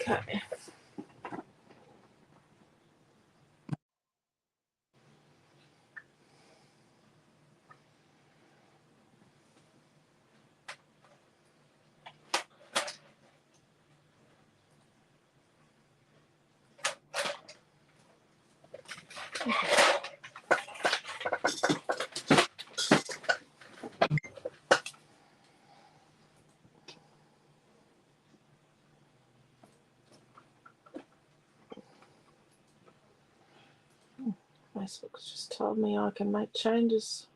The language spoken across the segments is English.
Okay. Facebook's just told me I can make changes.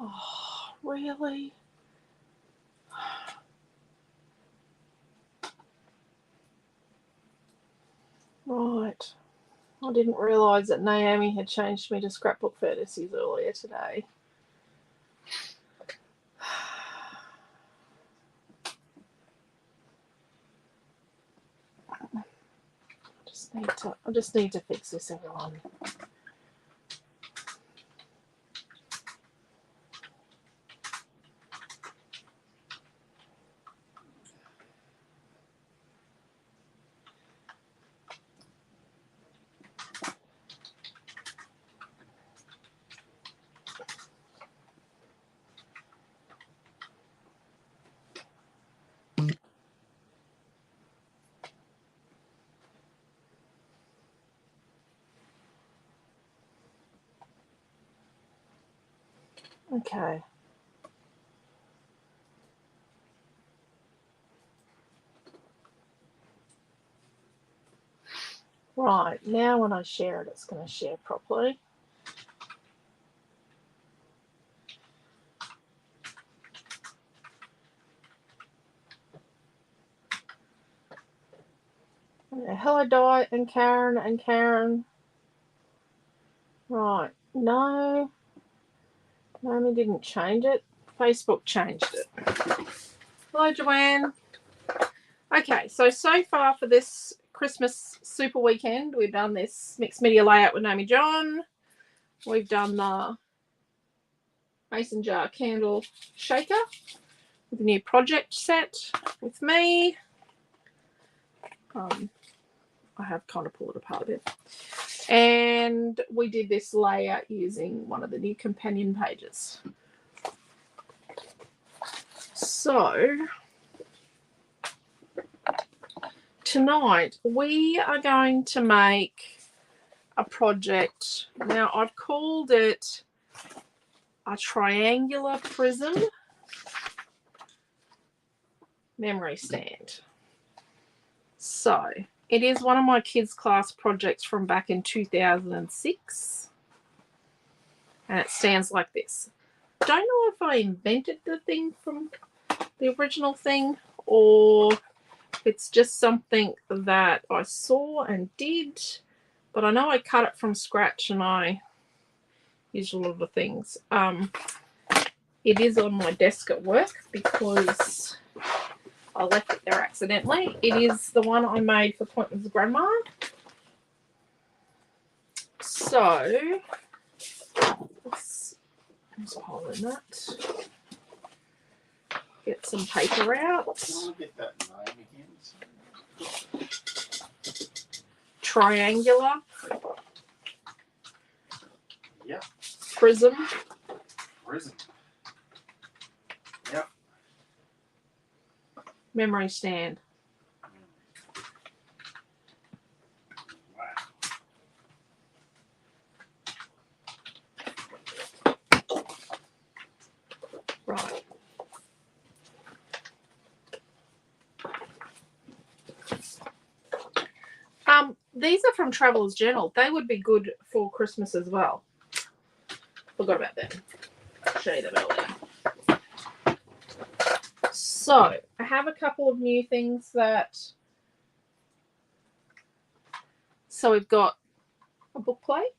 Oh, really? Right. I didn't realise that Naomi had changed me to Scrapbook Fantasies earlier today. I just need to fix this, everyone. Okay. Right, now when I share it, it's going to share properly. Hello, Di and Karen. Right, no. Naomi didn't change it. Facebook changed it. Hello, Joanne. Okay, so far for this Christmas super weekend, we've done this mixed media layout with Naomi John. We've done the mason jar candle shaker with a new project set with me. I have kind of pulled it apart a bit. And we did this layout using one of the new companion pages. So tonight we are going to make a project. Now I've called it a triangular prism memory stand. So it is one of my kids' class projects from back in 2006. And it stands like this. Don't know if I invented the thing from the original thing or it's just something that I saw and did. But I know I cut it from scratch and I used a lot of the things. It is on my desk at work because I left it there accidentally. It is the one I made for Pointman's grandma. So, let's hold in that. Get some paper out. Get that name again. Triangular. Yep. Prism. Yep. Memory stand. Right. These are from Traveller's Journal. They would be good for Christmas as well. Forgot about them. I'll show you them earlier. So, I have a couple of new things that... So, we've got a book plate.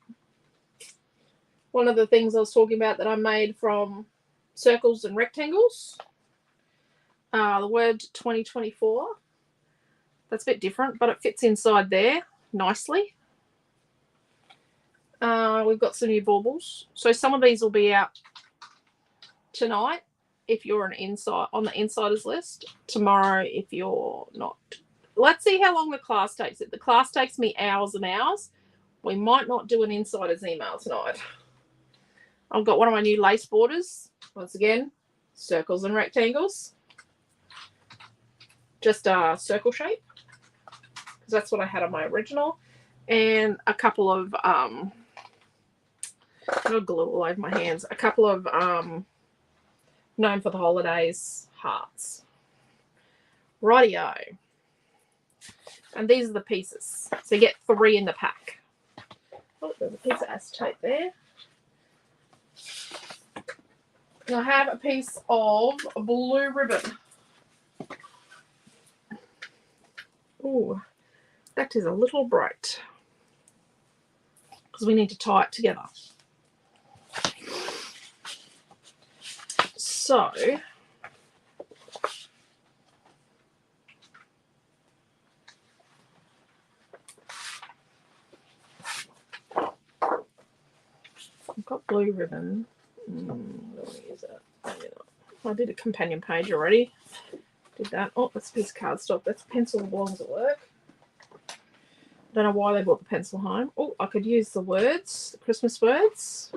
One of the things I was talking about that I made from circles and rectangles. The word 2024. That's a bit different, but it fits inside there nicely. We've got some new baubles. So some of these will be out tonight if you're on the insiders list. Tomorrow if you're not let's see how long the class takes. If the class takes me hours and hours, we might not do an insider's email tonight. I've got one of my new lace borders. Once again, circles and rectangles. Just a circle shape, because that's what I had on my original. And a couple of, I'll glue all over my hands. A couple of, known for the holidays, hearts. Rightio. And these are the pieces. So you get 3 in the pack. Oh, there's a piece of acetate there. And I have a piece of blue ribbon. Ooh, that is a little bright. Because we need to tie it together. So, I've got blue ribbon. I don't want to use that. Maybe not. I did a companion page already. Did that. Oh, that's a piece of cardstock. That's a pencil that belongs at work. Don't know why they brought the pencil home. Oh, I could use the words, the Christmas words.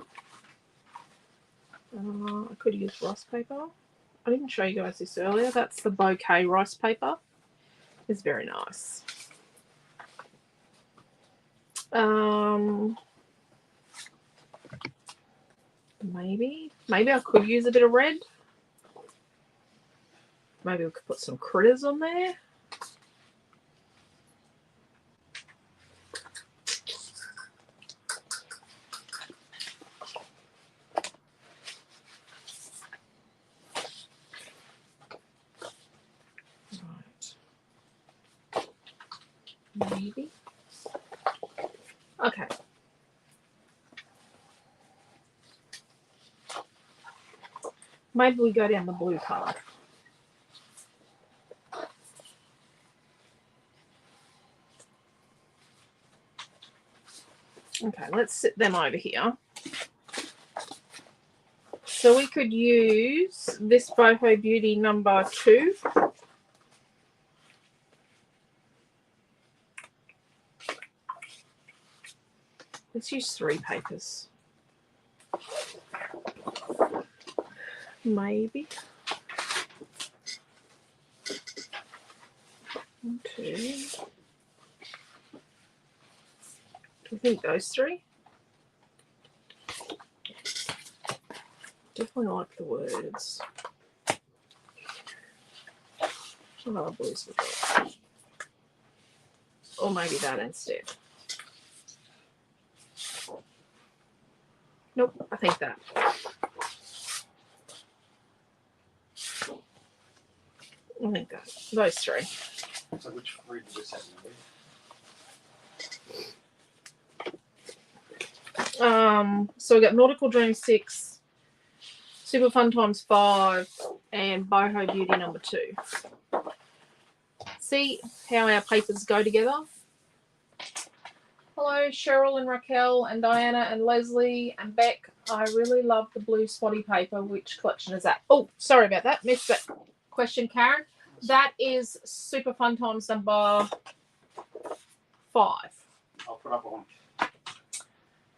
I could use rice paper. I didn't show you guys this earlier. That's the bouquet rice paper. It's very nice. Maybe I could use a bit of red. Maybe we could put some critters on there. Right. Maybe. Okay. Maybe we go down the blue card. Okay, let's sit them over here. So we could use this Boho Beauty number 2. Let's use 3 papers. Maybe. 1, 2. Do you think those 3? Definitely like the words. What other blues we got? Or maybe that instead. Nope, I think that. I think that. Those 3. So which 3 did this have? So we got Nautical Dream 6, Super Fun Times 5, and Boho Beauty number 2. See how our papers go together? Hello, Cheryl and Raquel and Diana and Leslie and Beck. I really love the blue spotty paper. Which collection is that? Oh, sorry about that. Missed that question, Karen. That is Super Fun Times number 5. I'll put up on.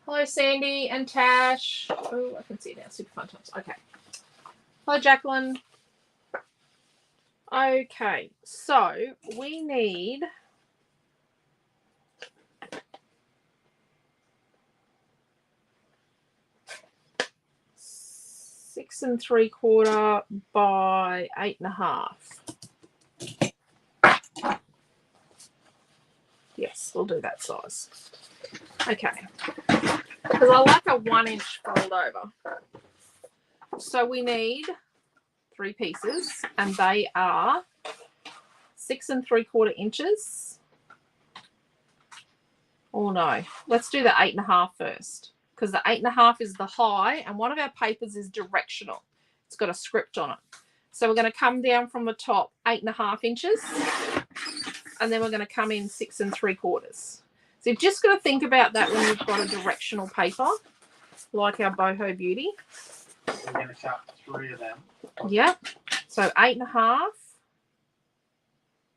Hello, Sandy and Tash. Oh, I can see it now. Super Fun Times. Okay. Hello, Jacqueline. Okay, so we need 6 3/4 by 8 1/2. Yes, we'll do that size. Okay, because I like a 1 inch fold over. So we need 3 pieces, and they are 6 3/4 inches. Oh no, let's do the 8 1/2 first, because the 8 1/2 is the high, and one of our papers is directional. It's got a script on it. So we're going to come down from the top 8 1/2 inches, and then we're going to come in 6 3/4. So you've just got to think about that when you've got a directional paper, like our Boho Beauty. We're going to cut 3 of them. Yep. So 8 1/2.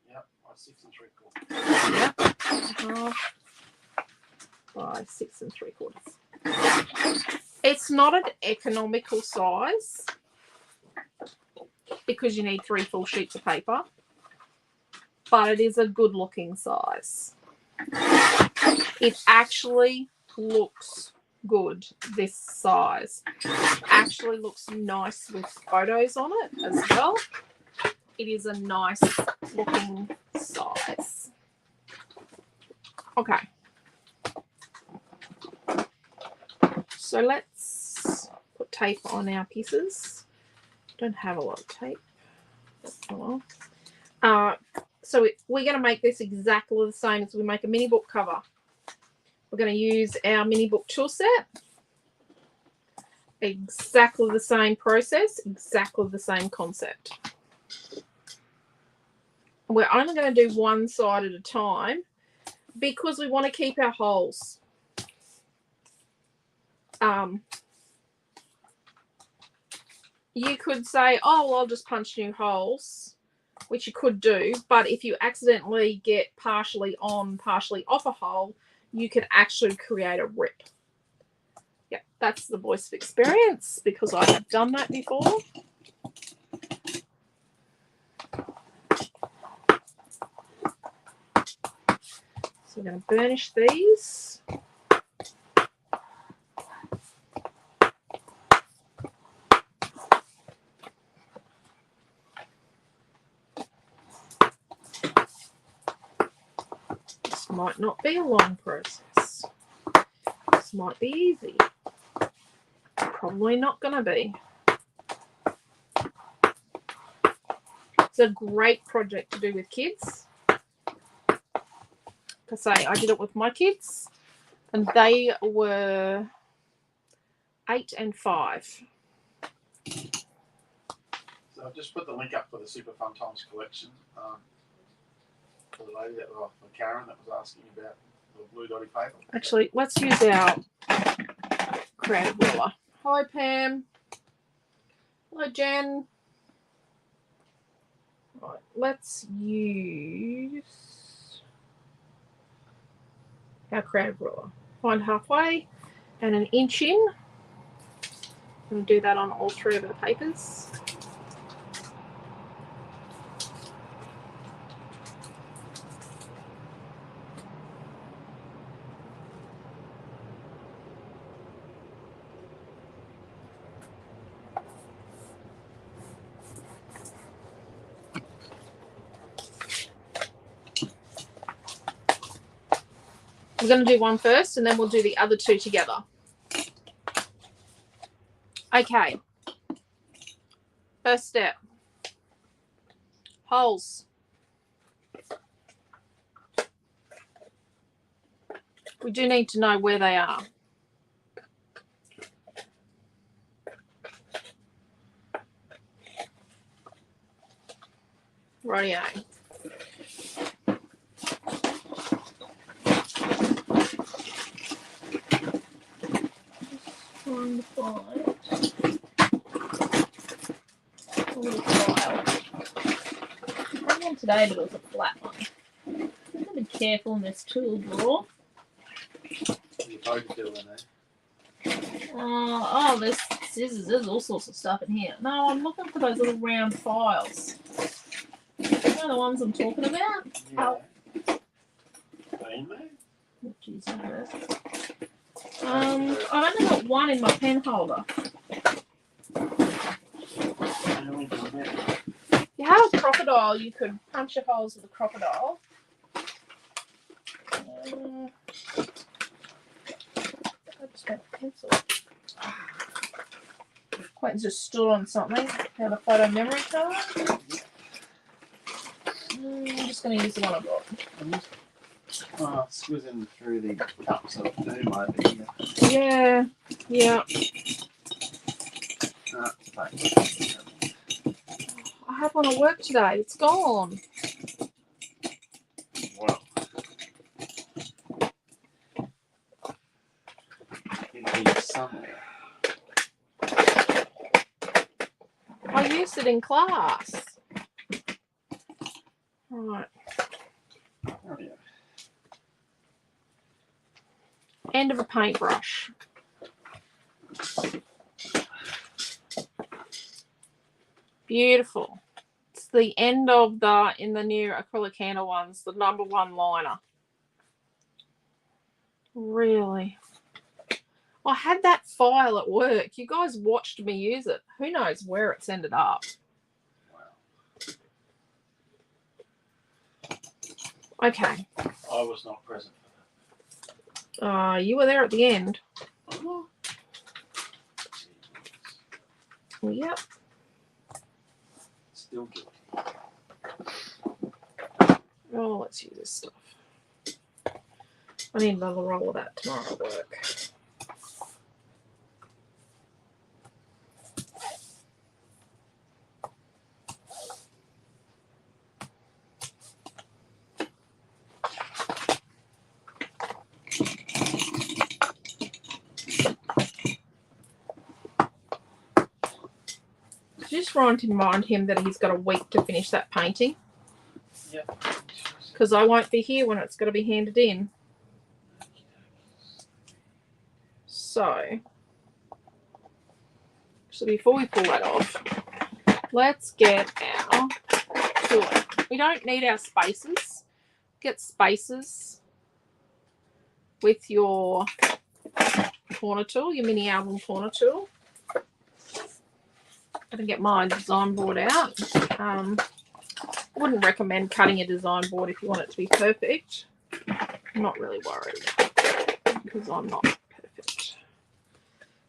Yep, I 6 3/4. Yep. 1.5 by 6 3/4. It's not an economical size because you need 3 full sheets of paper, but it is a good looking size. It actually looks good, this size. Actually looks nice with photos on it as well. It is a nice looking size. Okay. So let's put tape on our pieces. Don't have a lot of tape. Oh well. So we're going to make this exactly the same as we make a mini book cover. We're going to use our mini book tool set. Exactly the same process, exactly the same concept. We're only going to do one side at a time because we want to keep our holes. You could say, oh, well, I'll just punch new holes, which you could do, but if you accidentally get partially on, partially off a hole, you can actually create a rip. Yeah, that's the voice of experience because I have done that before. So we're going to burnish these. This might not be a long process. This might be easy. Probably not going to be. It's a great project to do with kids. I say I did it with my kids, and they were 8 and 5. So I've just put the link up for the Super Fun Times collection for the lady for Karen that was asking about the blue dotty paper. Actually, let's use our creative ruler. Hi, Pam. Hello, Jen. Right, let's use our creative ruler. Find halfway and an inch in. I'm going to do that on all 3 of our papers. We're going to do one first and then we'll do the other 2 together. Okay. First step. Holes. We do need to know where they are. Rightio. Trying to find a little file. I had one today, but it was a flat one. I'm going to be careful in this tool drawer. Oh, there's scissors. There's all sorts of stuff in here. No, I'm looking for those little round files. You know the ones I'm talking about? Yeah. Oh. Jeez, I've only got one in my pen holder. If you had a crocodile, you could punch your holes with a crocodile. I just got a pencil. Quentin's just stood on something. Have a photo memory card. I'm just going to use the one I've got. Squizzing through the cups of food might be. Yeah, yeah. I had one at work today. It's gone. Wow. It'll be somewhere. I used it in class. Right. end of a paintbrush. Beautiful. It's the end of in the new acrylic handle ones, the #1 liner. Really. I had that file at work. You guys watched me use it. Who knows where it's ended up. Okay. I was not present for that. You were there at the end. Oh. Yep. Still guilty. Oh, let's use this stuff. I need another roll of that tomorrow at work. Just remind him that he's got a week to finish that painting. Yep. Because I won't be here when it's got to be handed in. So before we pull that off, let's get our tool. We don't need our spacers. Get spacers with your corner tool, your mini album corner tool. I'm going to get my design board out. I wouldn't recommend cutting a design board if you want it to be perfect. I'm not really worried because I'm not perfect.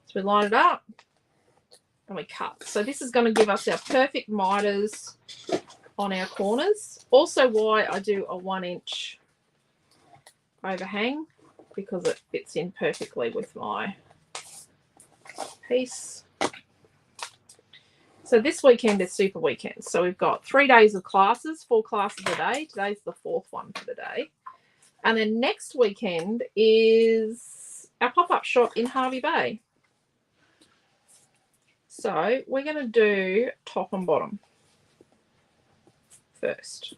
So we line it up and we cut. So this is going to give us our perfect miters on our corners. Also why I do a 1-inch overhang, because it fits in perfectly with my piece. So this weekend is super weekend. So we've got 3 days of classes, 4 classes a day. Today's the 4th one for the day. And then next weekend is our pop-up shop in Hervey Bay. So we're going to do top and bottom first.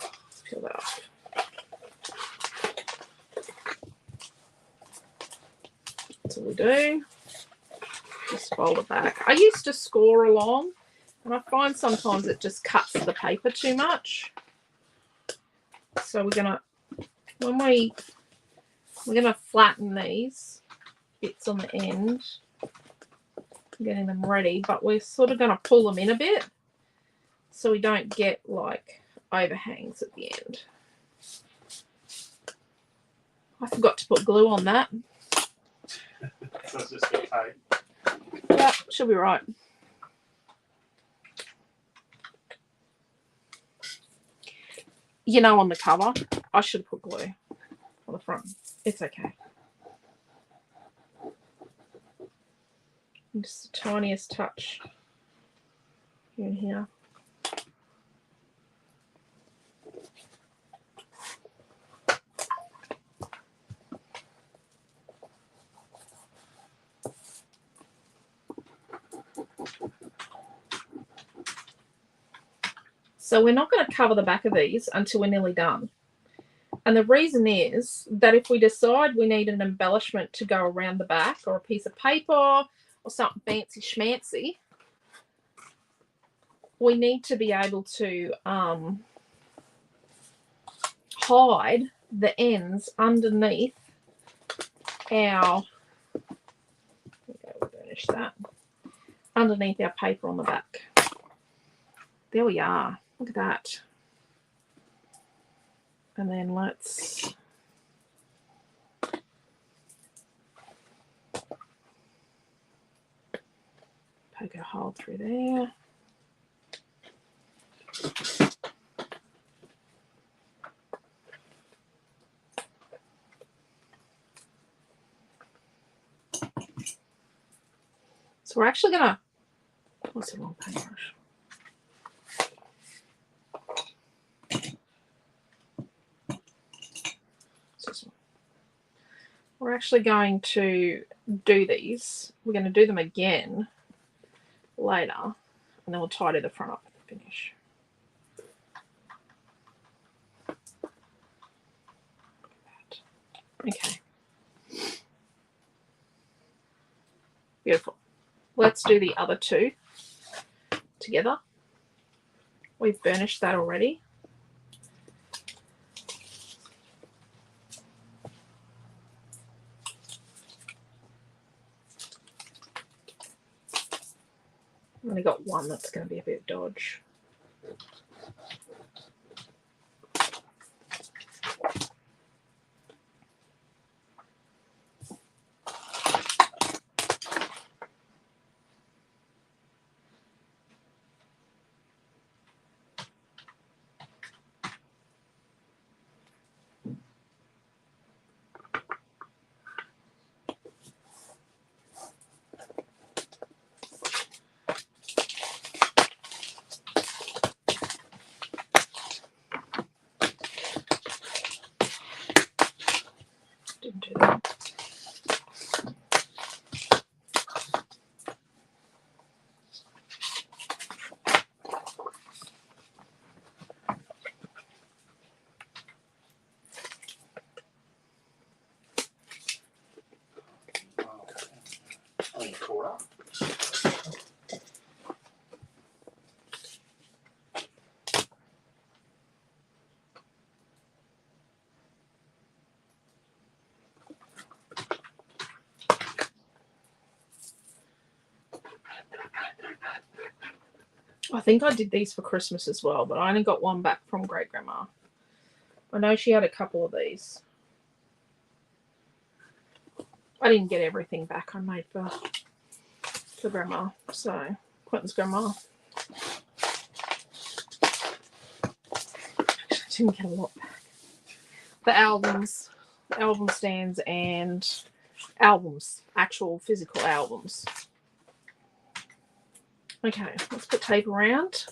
Let's peel that off. That's what we do. Just fold it back. I used to score along, and I find sometimes it just cuts the paper too much. So we're gonna flatten these bits on the end, getting them ready, but we're sort of gonna pull them in a bit so we don't get like overhangs at the end. I forgot to put glue on that. So it's just okay. Yeah, should be right. You know, on the cover, I should have put glue on the front. It's okay. Just the tiniest touch in here. So we're not going to cover the back of these until we're nearly done. And the reason is that if we decide we need an embellishment to go around the back, or a piece of paper or something fancy schmancy, we need to be able to hide the ends underneath our, we'll burnish that, underneath our paper on the back. There we are. Look at that. And then let's poke a hole through there. So we're actually gonna, what's the wrong paintbrush? We're actually going to do these. We're going to do them again later, and then we'll tidy the front up at the finish. Okay. Beautiful. Let's do the other two together. We've burnished that already. I've only got one that's going to be a bit dodge. Didn't do that. I caught up. I think I did these for Christmas as well, but I only got one back from Great Grandma. I know she had a couple of these. I didn't get everything back I made for Grandma, so Quentin's grandma. I didn't get a lot back. The albums, album stands, and albums, actual physical albums. Okay, let's put tape around.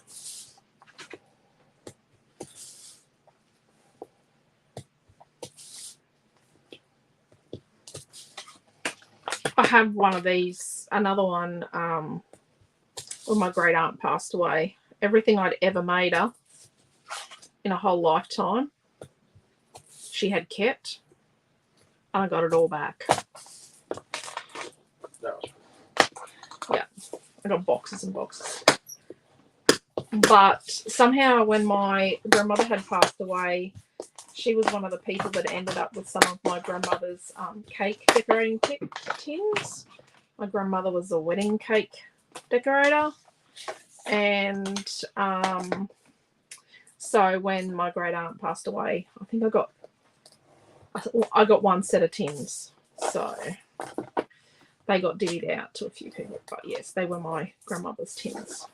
I have one of these, another one, when my great aunt passed away. Everything I'd ever made her in a whole lifetime, she had kept, and I got it all back. Yeah, I got boxes and boxes. But somehow when my grandmother had passed away, she was one of the people that ended up with some of my grandmother's cake decorating tins. My grandmother was a wedding cake decorator. And so when my great aunt passed away, I think I got one set of tins. So they got divvied out to a few people. But yes, they were my grandmother's tins.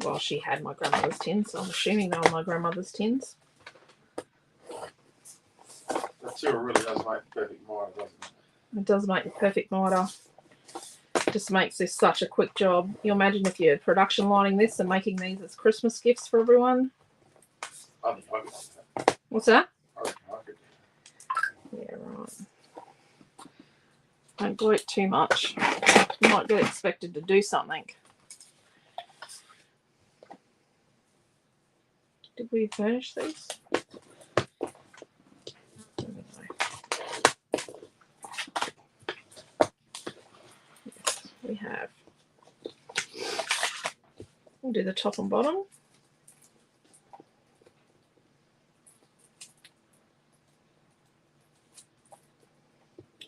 Well, she had my grandmother's tins, so I'm assuming they were my grandmother's tins. That tool really does make the perfect miter, doesn't it? It does make the perfect miter. Just makes this such a quick job. You imagine if you're production lining this and making these as Christmas gifts for everyone. I think I could do that. What's that? I reckon I could do that. Yeah, right. Don't glue it too much. You might get expected to do something. Did we finish these? Yes, we have. We'll do the top and bottom.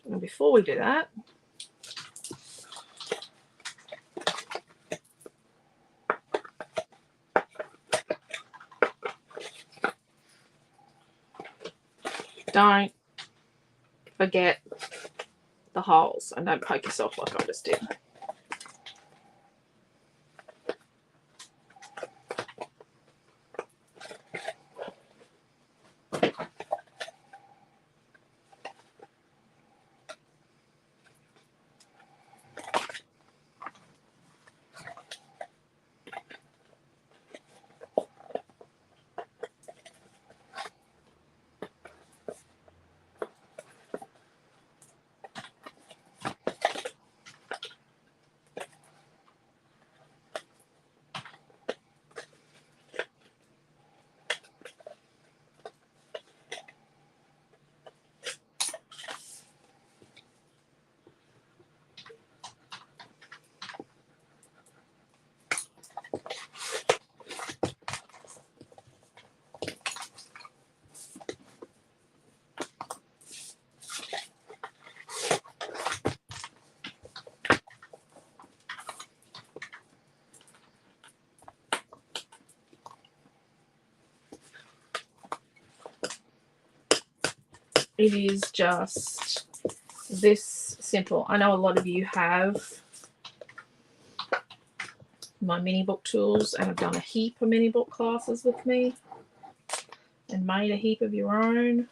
And before we do that, don't forget the holes and don't poke yourself like I just did. It is just this simple. I know a lot of you have my mini book tools and have done a heap of mini book classes with me and made a heap of your own.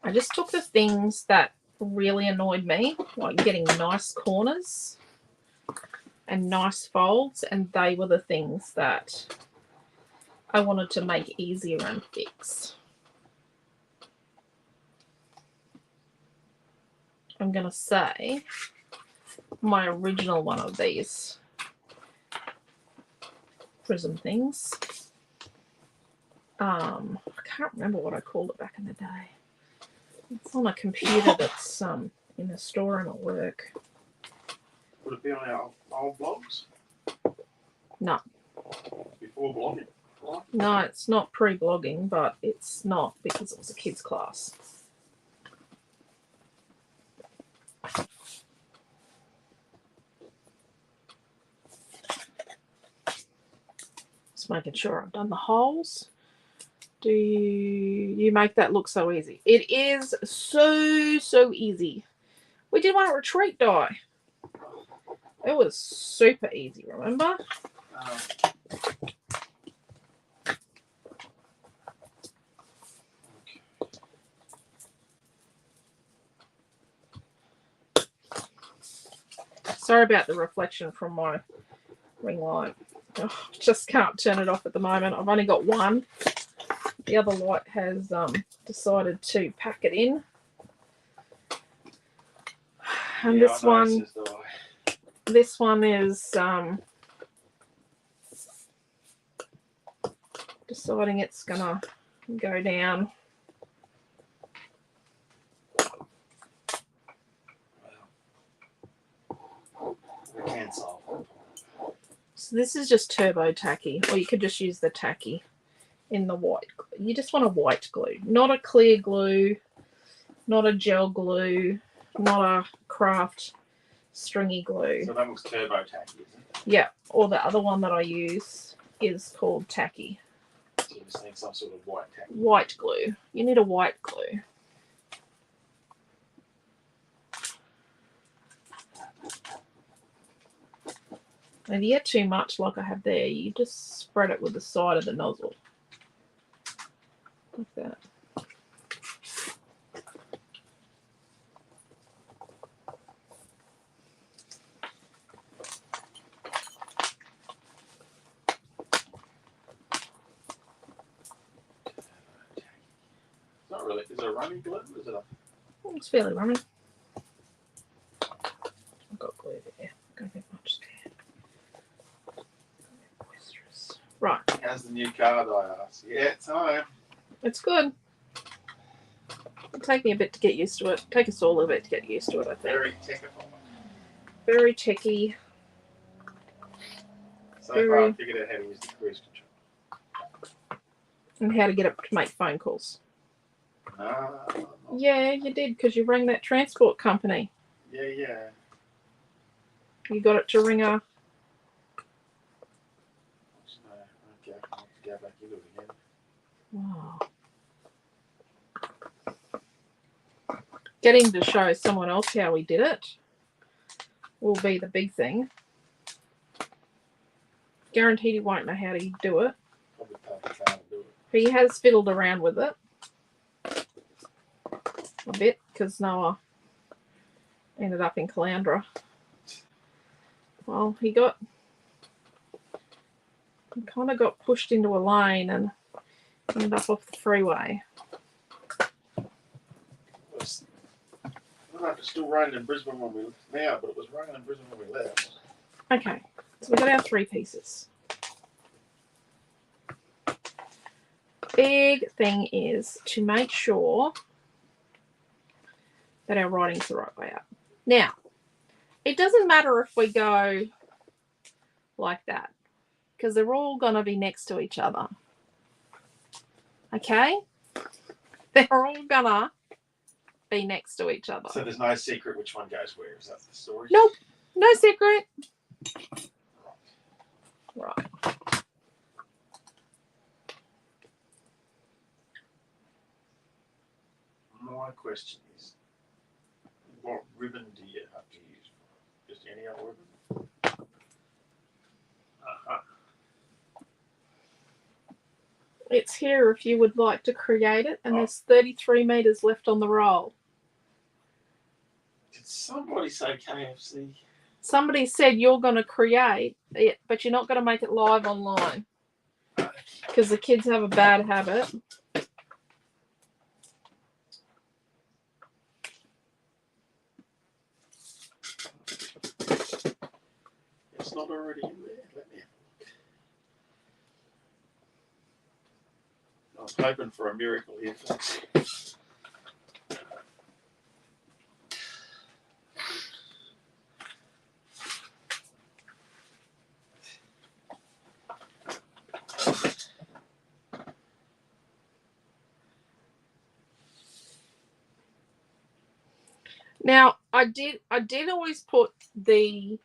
I just took the things that really annoyed me, like getting nice corners and nice folds, and they were the things that I wanted to make easier and fix. I'm going to say my original one of these prism things. I can't remember what I called it back in the day. It's on a computer that's in a store and at work. Would it be on our old blogs? No. Before blogging? Right? No, it's not pre-blogging, but it's not because it was a kids' class. Just making sure I've done the holes. Do you make that look so easy? It is so easy. We did one at retreat die. It was super easy, remember? Sorry about the reflection from my ring light. Oh, just can't turn it off at the moment. I've only got one. The other light has decided to pack it in. And yeah, this one is deciding it's gonna go down. We can solve it. So this is just turbo tacky, or you could just use the tacky in the white. You just want a white glue, not a clear glue, not a gel glue, not a craft stringy glue. So that was turbo tacky, isn't it? Yeah, or the other one that I use is called tacky. So you just need some sort of white tacky. White glue. You need a white glue. And if you get too much like I have there, you just spread it with the side of the nozzle. Like that. Not really. Is it a running glue? Is it a... It's fairly running. I've got glue there. Don't get much there. Boisterous. Right. How's the new card, I asked? Yeah, it's home. It's good. It'll take me a bit to get used to it. Take us all a bit to get used to it, I think. Very technical. Very techy. So far, I figured out how to use the cruise control. And how to get it to make phone calls. No. Yeah, you did, because you rang that transport company. Yeah. You got it to ring a... Okay, I'll have to go back into it again. Wow. Getting to show someone else how we did it will be the big thing. Guaranteed he won't know how to do it. Probably perfect how to do it. He has fiddled around with it a bit because Noah ended up in Caloundra. Well, he kind of got pushed into a lane and ended up off the freeway. I don't know if it's still raining in Brisbane when we now, but it was raining in Brisbane when we left. Okay, so we got our 3 pieces. Big thing is to make sure that our writing's the right way up. Now, it doesn't matter if we go like that, because they're all going to be next to each other. Okay? They're all going to be next to each other. So there's no secret which one goes where. Is that the story? Nope. No secret. Right. My question is, what ribbon do you have to use? Just any other ribbon? Uh-huh. It's here if you would like to create it, and there's 33 meters left on the roll. Did somebody say KFC? Somebody said you're going to create it, but you're not going to make it live online because the kids have a bad habit. It's not already in there. Let me have a look. I'm hoping for a miracle here, folks. Now, I did always put the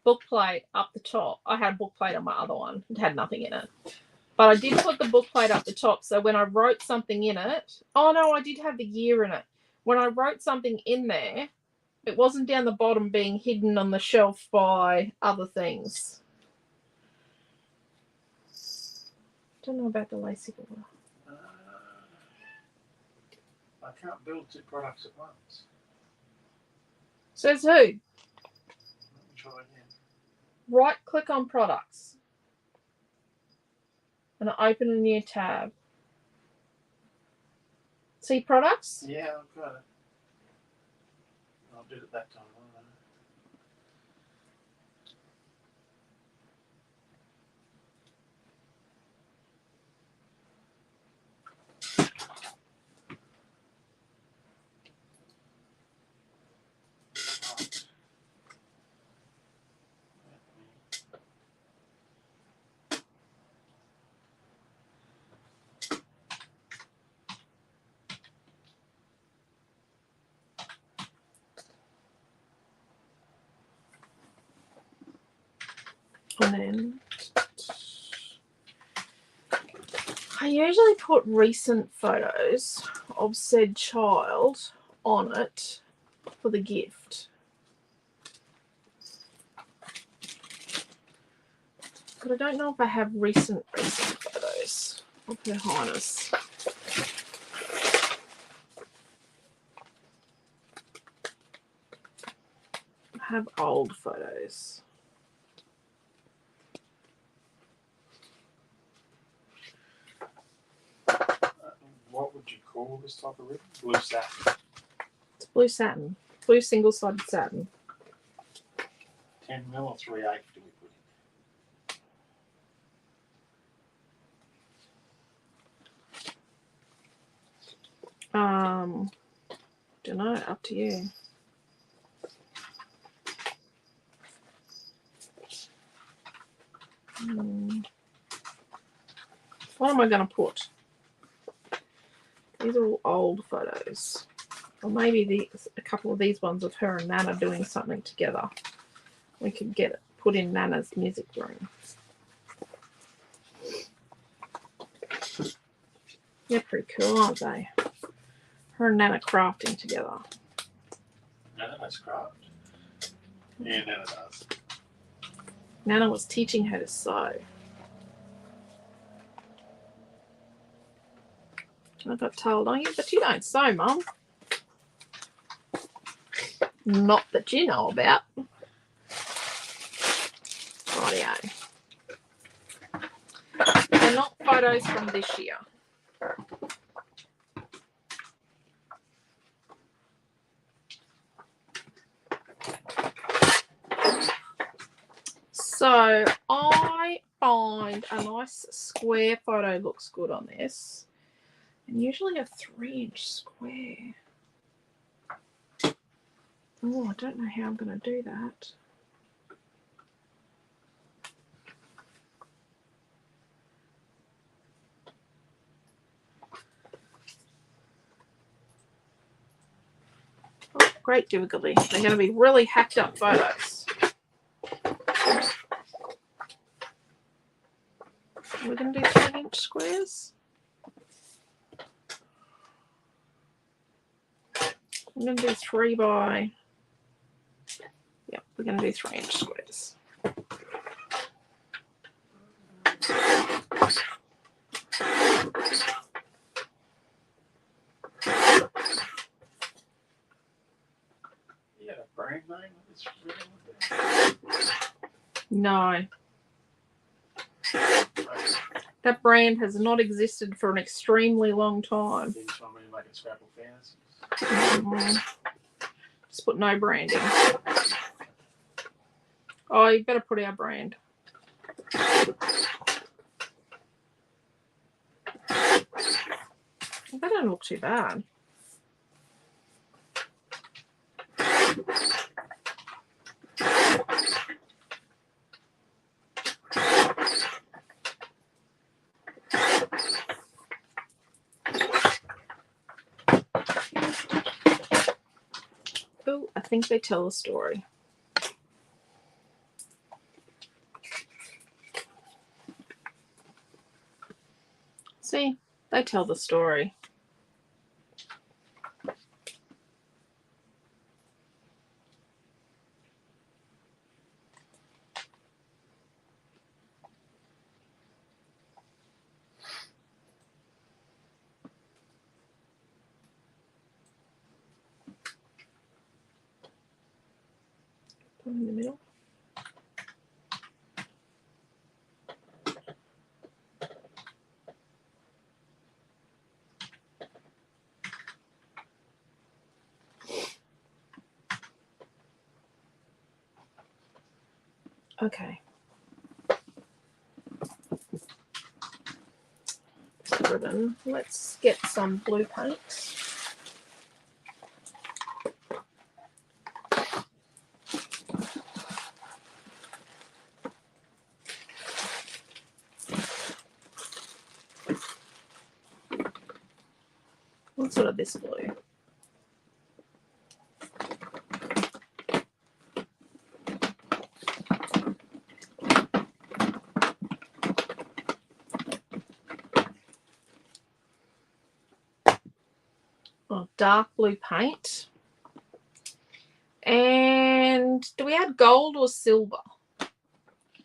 book plate up the top. I had a book plate on my other one. It had nothing in it. But I did put the book plate up the top, so when I wrote something in it, oh no, I did have the year in it. When I wrote something in there, it wasn't down the bottom being hidden on the shelf by other things. Don't know about the lacy border. I can't build two products at once. Says who? Let me try again. Right click on products and open a new tab. See products? Yeah, I've got it. I'll do it that time. And then I usually put recent photos of said child on it for the gift. But I don't know if I have recent photos of Her Highness. I have old photos. What would you call this type of ribbon? Blue satin. It's blue satin. Blue single-sided satin. 10 mil or 3/8 do we put in? Don't know, up to you. What am I going to put? These are all old photos. Or maybe a couple of these ones of her and Nana doing something together. We could get it put in Nana's music room. They're pretty cool, aren't they? Her and Nana crafting together. Nana does craft. Yeah, Nana does. Nana was teaching her to sew. I got told, oh, yeah, but you don't sew, Mum. Not that you know about. Rightio. They're not photos from this year. So I find a nice square photo looks good on this. And usually a 3-inch square. Oh, I don't know how I'm going to do that. Great difficulty. They're going to be really hacked up photos. We're going to do 3-inch squares. I'm going to do 3 by... Yep, we're going to do 3-inch squares. You got a brand name? No. That brand has not existed for an extremely long time. You just want me to make it Scrapbook Fantasies? Just put no branding. Oh, you better put our brand. That don't look too bad. Oh, I think they tell a story. See, they tell the story. Put them in the middle. Okay. Ribbon. Let's get some blue paint. What sort of this blue? Oh, dark blue paint. And do we add gold or silver?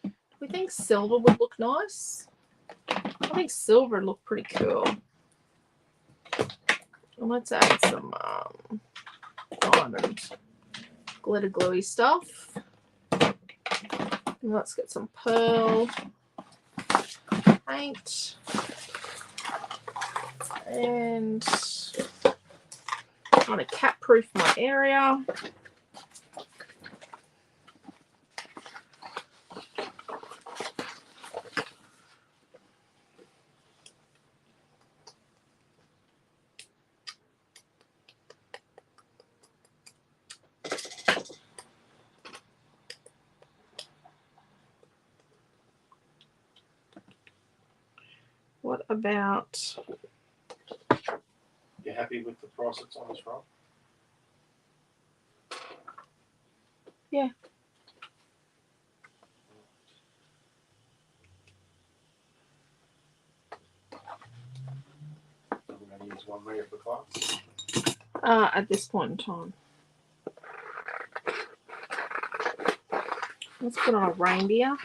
Do we think silver would look nice? I think silver would look pretty cool. And let's add some diamond glitter gluey stuff. And let's get some pearl paint. And I'm going to cat proof my area. What about... You happy with the price that's on this roll? Yeah. I'm going to use one meter for class. At this point in time. Let's put on a reindeer.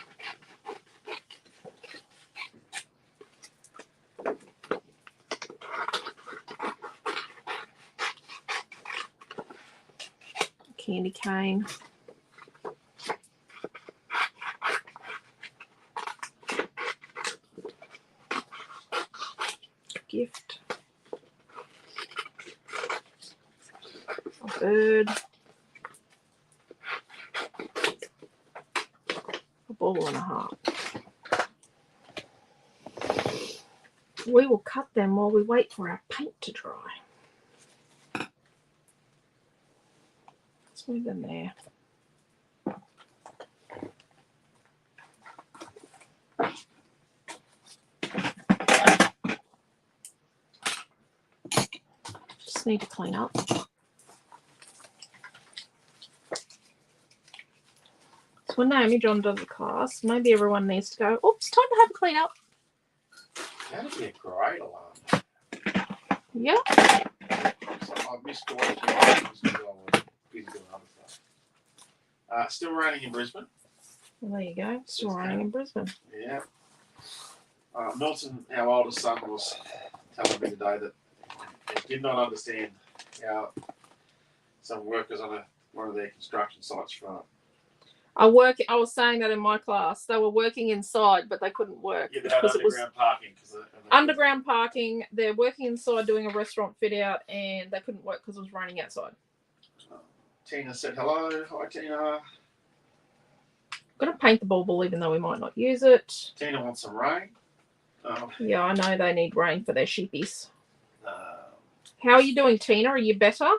Candy cane. Gift. A bird. A ball and a heart. We will cut them while we wait for our paint to dry. Let's move them there. Just need to clean up. When Naomi John does a class, maybe everyone needs to go, oops, time to have a clean up. That'd be a great alarm. Yeah. So I've missed quite a few items because I was busy doing other stuff. Still raining in Brisbane. Well, there you go. Still raining in Brisbane. Yeah. Milton, our oldest son, was telling me today that he did not understand how some workers on one of their construction sites from I was saying that in my class. They were working inside, but they couldn't work. yeah, they had underground parking. Underground parking. They're working inside doing a restaurant fit out, and they couldn't work because it was raining outside. Tina said hello. Hi, Tina. Got to paint the bauble, even though we might not use it. Tina wants some rain. Yeah, I know they need rain for their sheepies. How are you doing, Tina? Are you better?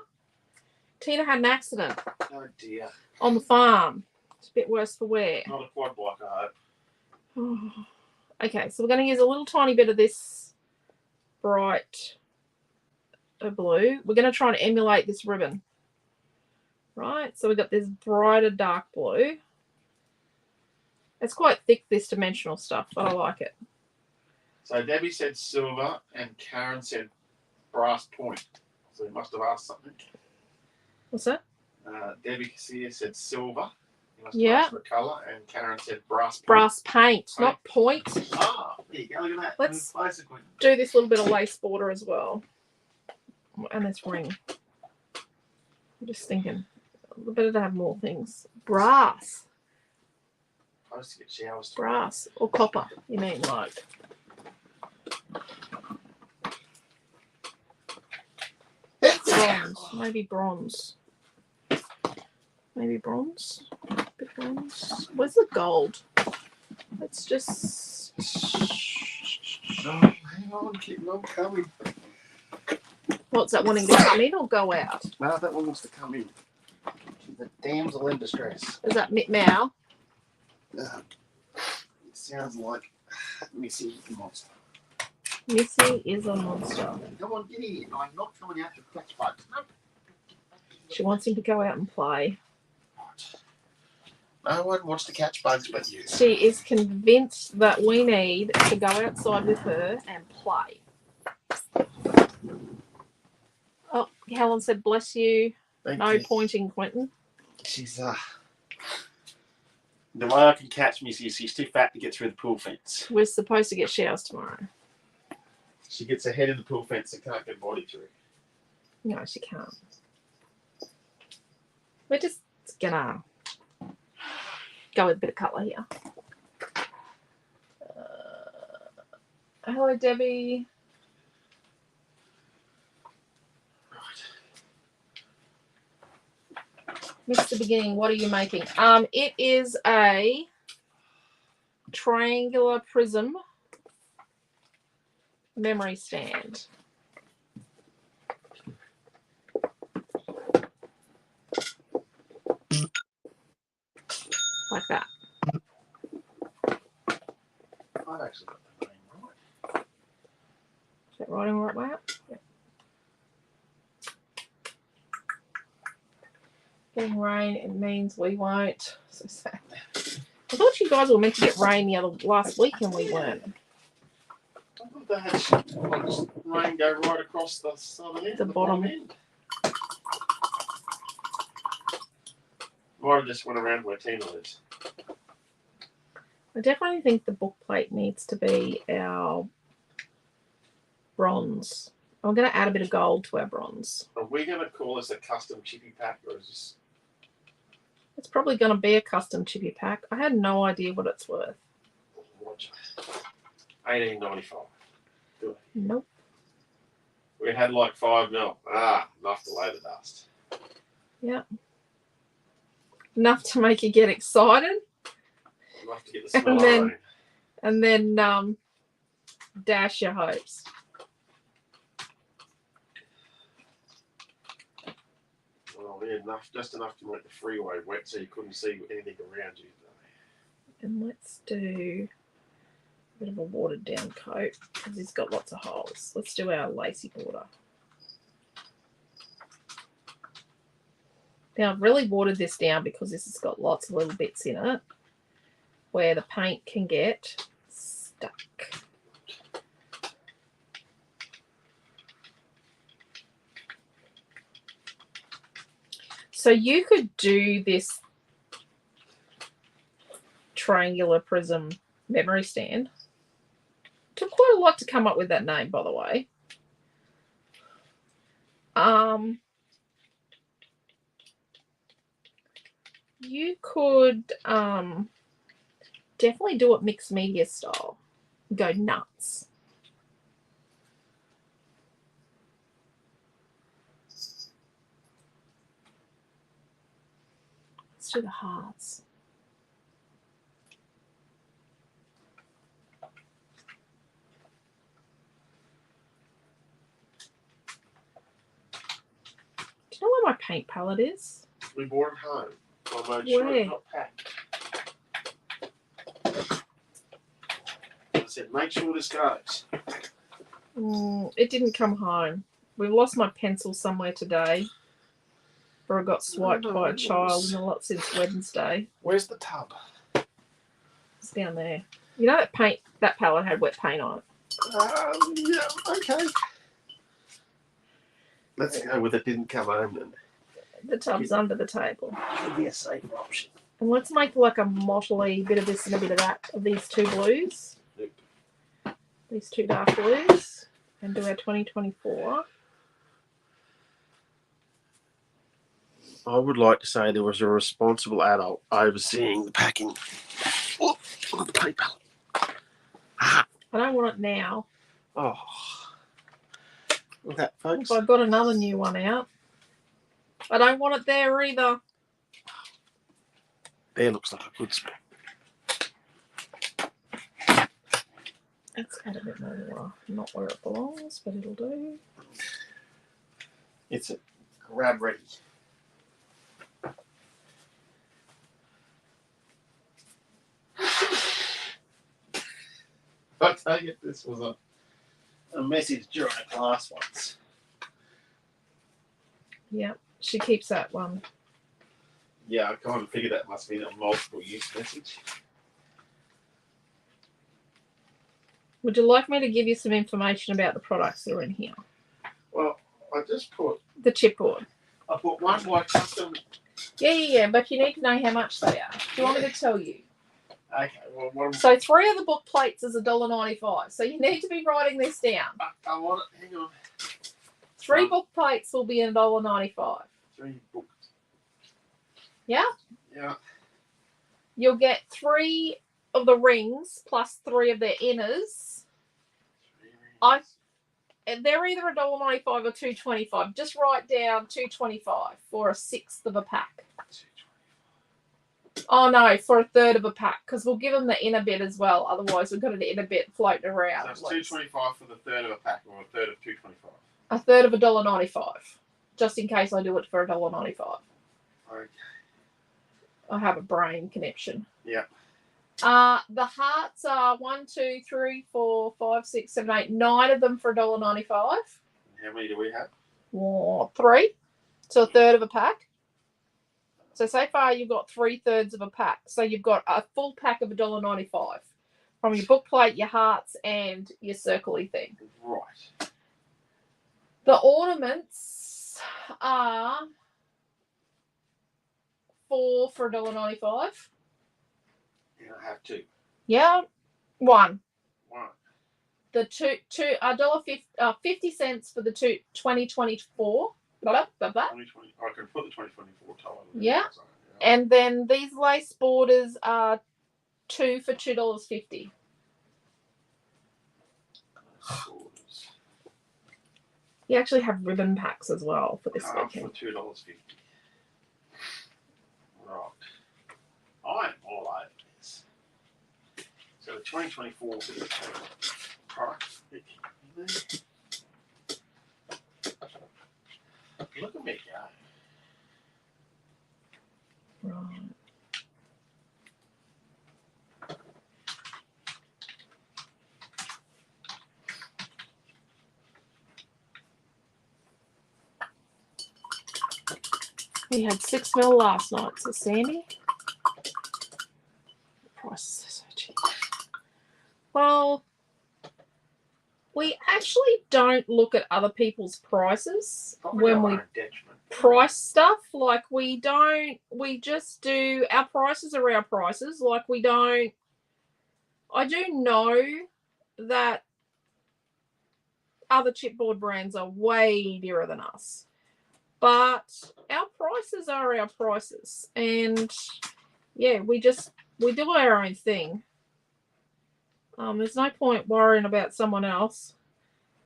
Tina had an accident. Oh dear. On the farm. It's a bit worse for wear. Not a quad bike, I hope. Okay, so we're going to use a little tiny bit of this bright blue. We're going to try and emulate this ribbon. Right, so we've got this brighter dark blue. It's quite thick, this dimensional stuff, but I like it. So Debbie said silver and Karen said brass point. So he must have asked something. What's that? Debbie here said silver. He must Yeah. have asked for colour. And Karen said brass point. Brass paint, not point. Ah, there you go. Look at that. Let's do this little bit of lace border as well. And this ring. I'm just thinking. Better to have more things. Brass. I used to get showers. Brass. Or copper, you mean, like. Bronze. Maybe bronze. Maybe bronze. Bit bronze. Where's the gold? Let's just. No, hang on, keep on coming. What's that wanting to come in or go out? No, that one wants to come in. She's a damsel in distress. Is that meow? It sounds like Missy the monster. Missy is a monster. Come on, get in. I'm not coming out to catch bugs. No. She wants him to go out and play. No one wants to catch bugs but you. She is convinced that we need to go outside with her and play. Oh, Helen said, bless you. Thank No you. pointing, Quentin. She's the way I can catch Missy is she's too fat to get through the pool fence. We're supposed to get showers tomorrow. She gets her head in the pool fence and can't get body through. No, she can't. We're just gonna go with a bit of colour here. Hello, Debbie. Missed the beginning. What are you making? It is a triangular prism memory stand. Like that. I've actually got the name right. Is that right in the right way up? Yep. Getting rain, it means we won't. So sad. I thought you guys were meant to get rain last week and we weren't. I thought they had rain go right across the southern end. The bottom end. Might have just went around where Tina lives. I definitely think the book plate needs to be our bronze. I'm going to add a bit of gold to our bronze. Are we going to call this a custom chippy pack or is this? It's probably going to be a custom chippy pack. I had no idea what it's worth. $18.95. Good. Nope. We had like 5 mil. Enough to lay the dust. Yeah. Enough to make you get excited. Enough to get the smell of rain. And then dash your hopes. Well, yeah, just enough to make the freeway wet so you couldn't see anything around you. And let's do a bit of a watered down coat because it's got lots of holes. Let's do our lacy border. Now, I've really watered this down because this has got lots of little bits in it where the paint can get stuck. So you could do this triangular prism memory stand. It took quite a lot to come up with that name, by the way. You could definitely do it mixed media style. Go nuts. Let's do the hearts. Do you know where my paint palette is? We bought it home. I made sure it's not packed. I said, make sure this goes. It didn't come home. We lost my pencil somewhere today. Or I got swiped by a child in the lot since Wednesday. Where's the tub? It's down there. You know that palette had wet paint on it. Yeah, okay. Let's go with it didn't come home then. The tub's under the table. Should be a safer option. And let's make like a motley bit of this and a bit of that of these two blues. Nope. These two dark blues. And do our 2024. I would like to say there was a responsible adult overseeing the packing. Oh, look at the paint palette. I don't want it now. Oh. Look at that, folks. I've got another new one out. I don't want it there either. There looks like a good spot. Let's add a bit more. Not where it belongs, but it'll do. It's a grab ready. I take it this was a message during a class once. Yeah, she keeps that one. Yeah, I kind of figured that must be a multiple use message. Would you like me to give you some information about the products that are in here? Well, I just put The chipboard. I put one by custom. Yeah, but you need to know how much they are. Do you want me to tell you? Okay, well, what So 3 of the book plates is $1.95. So you need to be writing this down. I want it. Hang on. 3 book plates will be $1.95. 3 books. Yeah? Yeah. You'll get 3 of the rings plus 3 of their inners. They're either $1.95 or $2.25. Just write down $2.25 for a 1/6 of a pack. Oh no, for a 1/3 of a pack, because we'll give them the inner bit as well. Otherwise, we've got an inner bit floating around. So it's $2.25 for the 1/3 of a pack, or a 1/3 of $2.25. A 1/3 of $1.95, just in case I do it for $1.95. Okay. I have a brain connection. Yeah. The hearts are 1, 2, 3, 4, 5, 6, 7, 8, 9 of them for $1.95. How many do we have? 3. So a 1/3 of a pack. So far you've got 3/3 of a pack. So you've got a full pack of $1.95 from your book plate, your hearts, and your circly thing. Right. The ornaments are 4 for $1.95. And I have 2. Yeah, 1. 1. The $50 for the 2024. 2020. I can put the 2024 tile. Yeah. And then these lace borders are 2 for $2.50. You actually have ribbon packs as well for this weekend. For $2.50. Right. I'm all over this. So the 2024 product. Look at me go. Right. We had 6 mil last night, so Sandy. Prices are so cheap. Well, we actually don't look at other people's prices when we price stuff. Like we just do, our prices are our prices. Like we don't, I do know that other chipboard brands are way dearer than us, but our prices are our prices. And yeah, we do our own thing. There's no point worrying about someone else,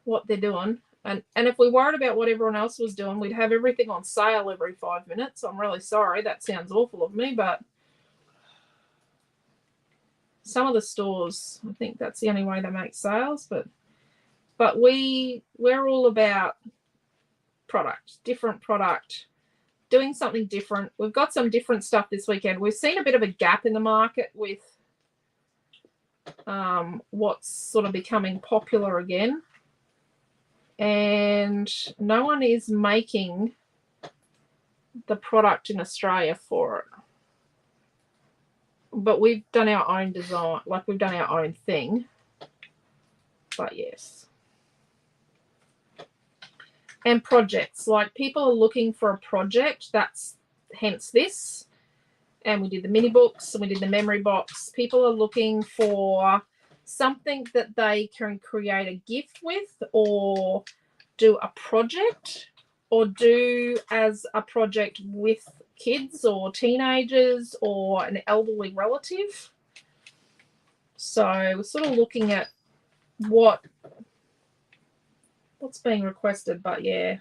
what they're doing. And if we worried about what everyone else was doing, we'd have everything on sale every 5 minutes. I'm really sorry. That sounds awful of me, but some of the stores, I think that's the only way they make sales. But we're all about product, different product, doing something different. We've got some different stuff this weekend. We've seen a bit of a gap in the market with what's sort of becoming popular again, and no one is making the product in Australia for it, but we've done our own design, like we've done our own thing. But yes, and projects, like people are looking for a project, that's hence this. And we did the mini books and we did the memory box. People are looking for something that they can create a gift with, or do a project, or do as a project with kids or teenagers or an elderly relative. So we're sort of looking at what's being requested. But yeah,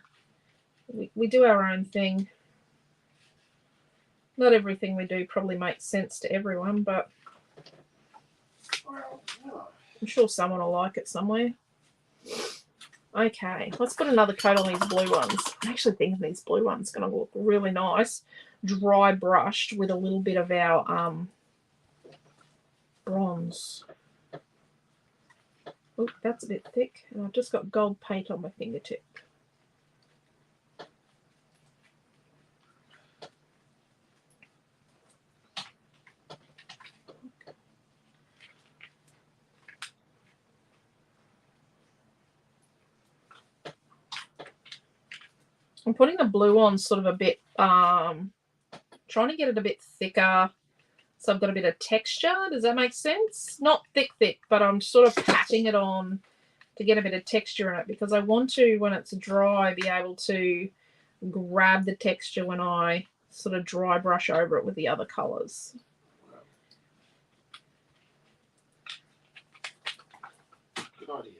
we do our own thing. Not everything we do probably makes sense to everyone, but I'm sure someone will like it somewhere. Okay, let's put another coat on these blue ones. I'm actually thinking these blue ones are going to look really nice, dry brushed with a little bit of our bronze. Oh, that's a bit thick, and I've just got gold paint on my fingertip. I'm putting the blue on sort of a bit, trying to get it a bit thicker, so I've got a bit of texture. Does that make sense? Not thick, but I'm sort of patting it on to get a bit of texture in it, because I want to, when it's dry, be able to grab the texture when I sort of dry brush over it with the other colours. Good idea.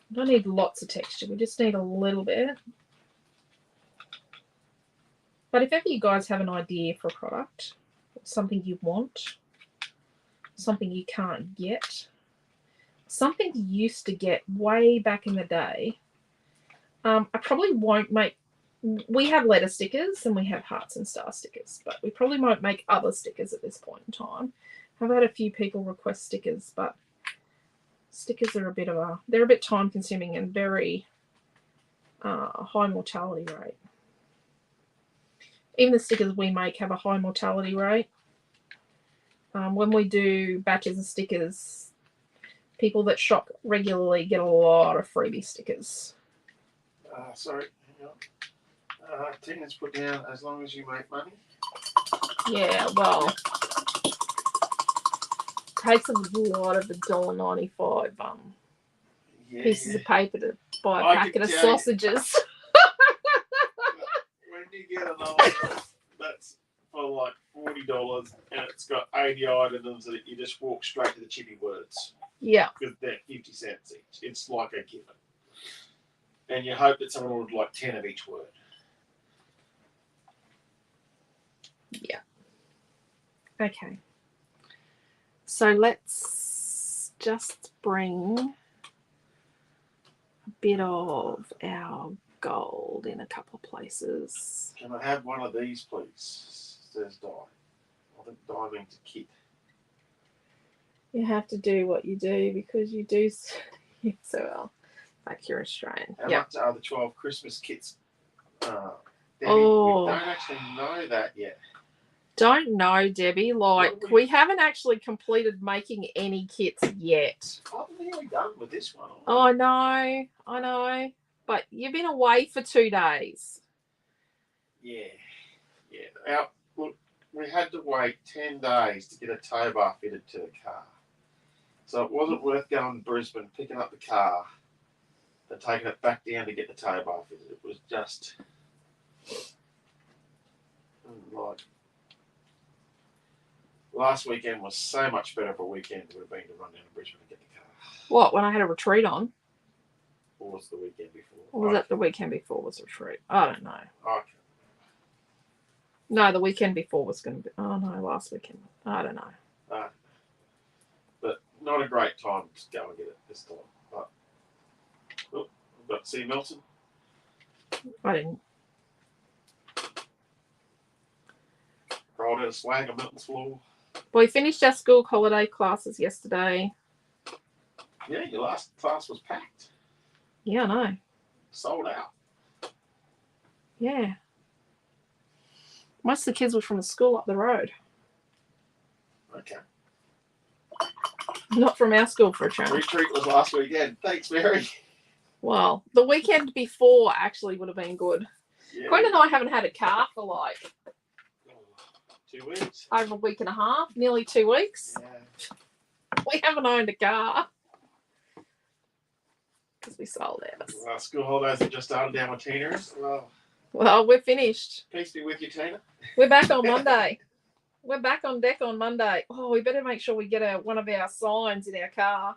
We don't need lots of texture. We just need a little bit. But if ever you guys have an idea for a product, something you want, something you can't get, something you used to get way back in the day, I probably won't make, we have letter stickers and we have hearts and star stickers, but we probably won't make other stickers at this point in time. I've had a few people request stickers, but stickers are they're a bit time consuming and very high mortality rate. Even the stickers we make have a high mortality rate. When we do batches of stickers, people that shop regularly get a lot of freebie stickers. Sorry, hang on. Tina's put down, as long as you make money. Yeah, well, takes a lot of the $1.95 pieces of paper to buy a packet of sausages. When you get an item that's for like $40 and it's got 80 items that you just walk straight to the chippy words. Yeah. Because they're 50 cents each. It's like a given. And you hope that someone ordered like 10 of each word. Yeah. Okay. So let's just bring a bit of our gold in a couple of places. Can I have one of these, please? Says Di. I think Di means a kit. You have to do what you do because you do so well. Like you're Australian. How much are the 12 Christmas kits? Debbie, Oh. we don't actually know that yet. Don't know, Debbie. Like, we haven't actually completed making any kits yet. I'm nearly done with this one. Oh, I know. But you've been away for 2 days. Yeah. Look, we had to wait 10 days to get a tow bar fitted to the car. So it wasn't worth going to Brisbane, picking up the car, and taking it back down to get the tow bar fitted. It was just like last weekend was so much better of a weekend it would have been to run down to Brisbane and get the car. What, when I had a retreat on? Or was it the weekend before? Or was that the weekend before was a retreat? I don't know. Okay. No, the weekend before was going to be... Oh, no, last weekend. I don't know. But not a great time to go and get it this time. But, oh, we've got to see Milton. I didn't. Rolled out a swag on Milton's floor. We finished our school holiday classes yesterday. Yeah, your last class was packed. Yeah, I know. Sold out. Yeah. Most of the kids were from the school up the road. Okay. Not from our school for a change. Retreat was last weekend. Thanks, Mary. Well, the weekend before actually would have been good. Yeah. Quinn and I haven't had a car for like 2 weeks. over a week and a half, nearly 2 weeks. Yeah. We haven't owned a car because we sold ours. Well, school holidays have just started down with Tina. Well, we're finished. Peace be with you, Tina. We're back on Monday. We're back on deck on Monday. Oh, we better make sure we get one of our signs in our car.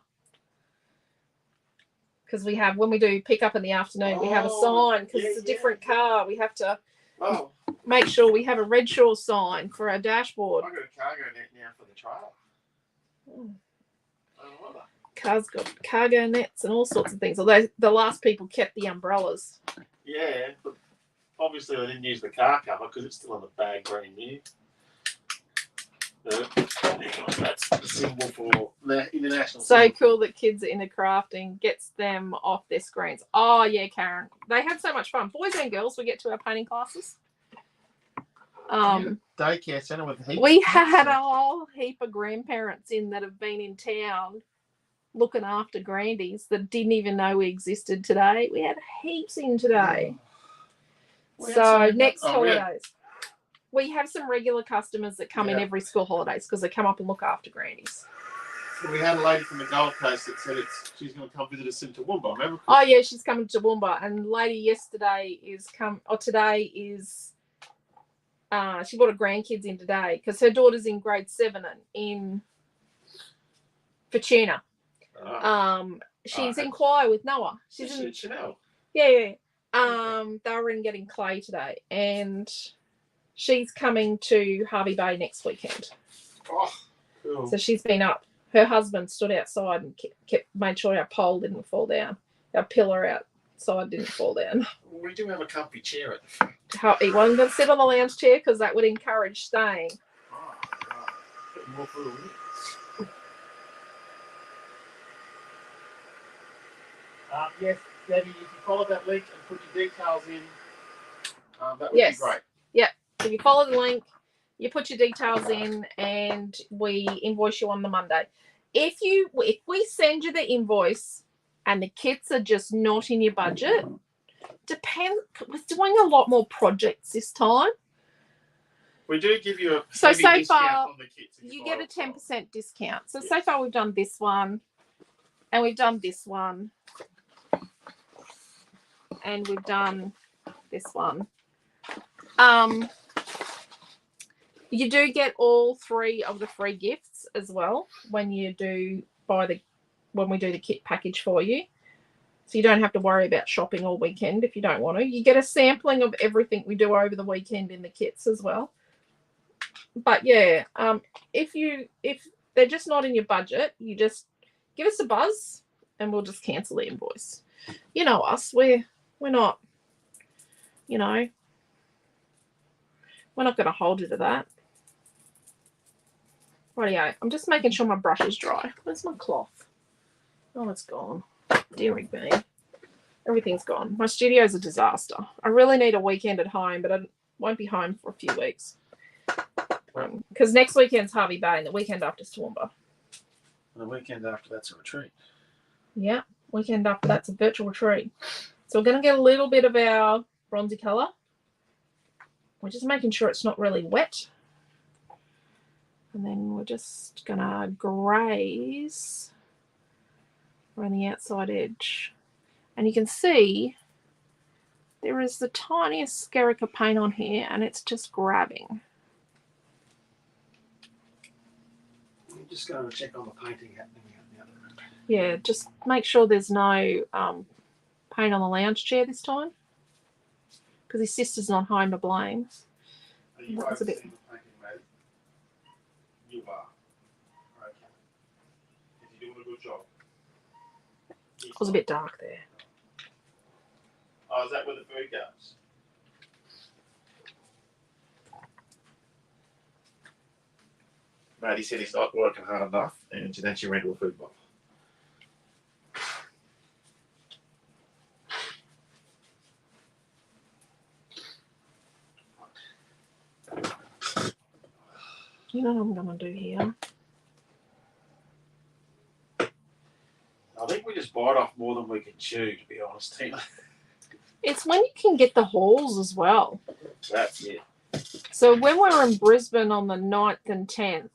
Because we have, when we do pick up in the afternoon, we have a sign because it's a different car. We have to make sure we have a Redshaw sign for our dashboard. I've got a cargo net now for the trailer. Oh. I love that. Car's got cargo nets and all sorts of things. Although the last people kept the umbrellas. Yeah, but obviously they didn't use the car cover because it's still in the bag brand new. That's the symbol for the international. So symbol. cool that kids are into crafting, gets them off their screens. Oh, yeah, Karen. They had so much fun. Boys and girls, we get to our painting classes. Daycare centre with heaps. We had a whole heap of grandparents in that have been in town looking after grandies that didn't even know we existed today. We had heaps in today. So next holidays. We have some regular customers that come in every school holidays because they come up and look after grandies. So we had a lady from the Gold Coast that said she's going to come visit us in Toowoomba. Remember? Oh yeah, she's coming to Toowoomba, and lady today is she brought her grandkids in today because her daughter's in grade 7 in Fortuna. She's in choir with Noah. She's in Chanel. Yeah. They were in getting clay today, and she's coming to Harvey Bay next weekend. Oh, cool. So she's been up. Her husband stood outside and made sure our pole didn't fall down. Our pillar outside didn't fall down. We do have a comfy chair at the front. He wasn't going to sit on the lounge chair because that would encourage staying. Oh, right. More for the week. Yes, Debbie, if you follow that link and put your details in, that would be great. Yep. If you follow the link, you put your details in, and we invoice you on the Monday. If we send you the invoice and the kits are just not in your budget, we're doing a lot more projects this time. We do give you a so discount far on the kits. You get a 10% discount. So far we've done this one, and we've done this one, and we've done this one. You do get all 3 of the free gifts as well when we do the kit package for you. So you don't have to worry about shopping all weekend if you don't want to. You get a sampling of everything we do over the weekend in the kits as well. But yeah, if they're just not in your budget, you just give us a buzz and we'll just cancel the invoice. You know us, we're not, we're not going to hold you to that. Rightio, I'm just making sure my brush is dry. Where's my cloth? Oh, it's gone. Dearie me. Everything's gone. My studio's a disaster. I really need a weekend at home, but I won't be home for a few weeks. Because next weekend's Harvey Bay and the weekend after's Toowoomba. And the weekend after that's a retreat. Yeah, weekend after that's a virtual retreat. So we're going to get a little bit of our bronzy colour. We're just making sure it's not really wet. And then we're just going to graze around the outside edge. And you can see there is the tiniest Scarica paint on here, and it's just grabbing. I'm just going to check on the painting happening out the other end. Yeah, just make sure there's no paint on the lounge chair this time, because his sister's not home to blame. Are you That was a bit... overseeing the painting, mate? You are. Okay. If you're doing a good job. It was a bit dark there. Oh, is that where the food goes? Mate, he said he's not working hard enough, and then she ran to a food bowl. You know what I'm going to do here? I think we just bite off more than we can chew, to be honest, Tina. It's when you can get the halls as well. That's it. So when we were in Brisbane on the 9th and 10th,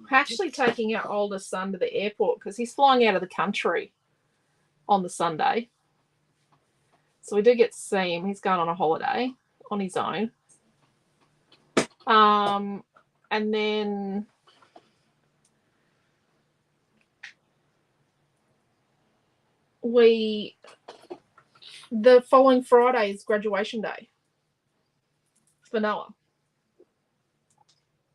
we're actually taking our oldest son to the airport because he's flying out of the country on the Sunday. So we do get to see him. He's going on a holiday on his own. And then the following Friday is graduation day for Noah.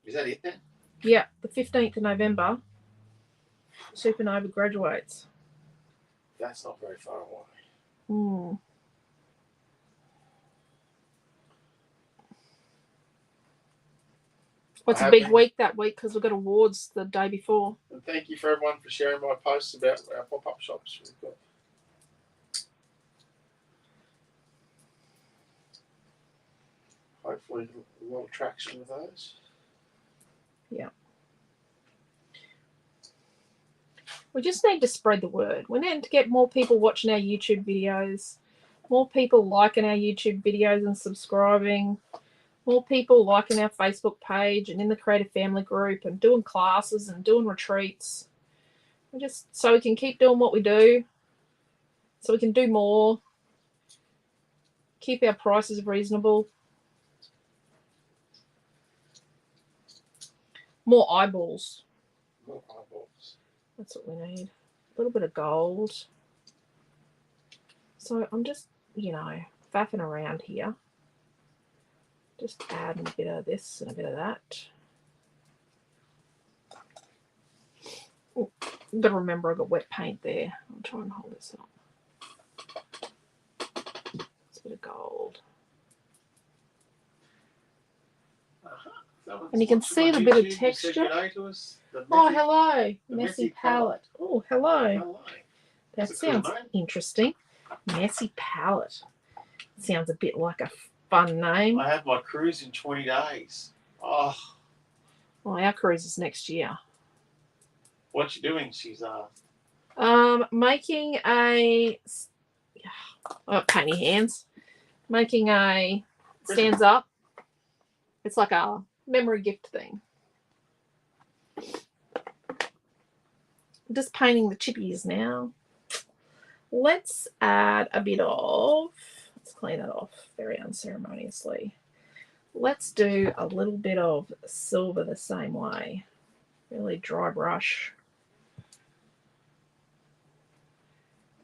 Is that it then? Yeah, the 15th of November, Supernova graduates. That's not very far away. Mm. It's a big week that week because we've got awards the day before. And thank you for everyone for sharing my posts about our pop-up shops. We've got hopefully a lot of traction with those. Yeah. We just need to spread the word. We need to get more people watching our YouTube videos, more people liking our YouTube videos and subscribing, more people liking our Facebook page and in the Creative Family group and doing classes and doing retreats. Just so we can keep doing what we do, so we can do more, keep our prices reasonable. More eyeballs. More eyeballs. That's what we need. A little bit of gold. So I'm just, faffing around here. Just adding a bit of this and a bit of that. Oh, I've got to remember I've got wet paint there. I'll try and hold this up. It's a bit of gold. And you can see the bit of texture. Oh, hello. Messy palette. Oh, hello. That sounds interesting. Messy palette. Sounds a bit like a fun name. I have my cruise in 20 days. Oh. Well, our cruise is next year. What you doing? She's making a painty hands. Making a stands up. It's like a memory gift thing. I'm just painting the chippies now. Let's add a bit of, let's clean that off very unceremoniously. Let's do a little bit of silver the same way. Really dry brush.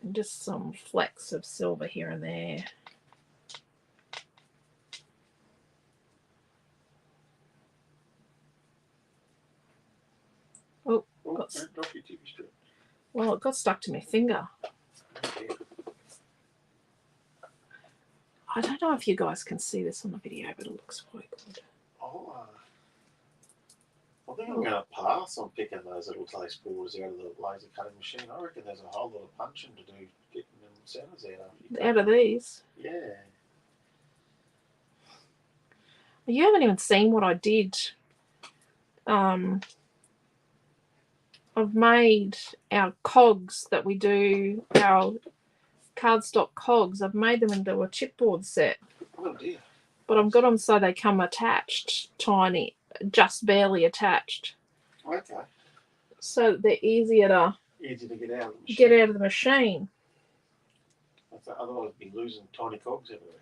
And just some flecks of silver here and there. Oh, well, it got stuck to my finger. I don't know if you guys can see this on the video, but it looks quite good. Oh, I think I'm going to pass on picking those little taste boards out of the laser cutting machine. I reckon there's a whole lot of punching to do getting them centres Out of these. Yeah. You haven't even seen what I did. I've made our cogs that we do, our cardstock cogs. I've made them into a chipboard set. Oh dear. But I've got them so they come attached, tiny, just barely attached. Okay. So they're easy to get out of the machine. Get out of the machine. Otherwise, I'd be losing tiny cogs everywhere.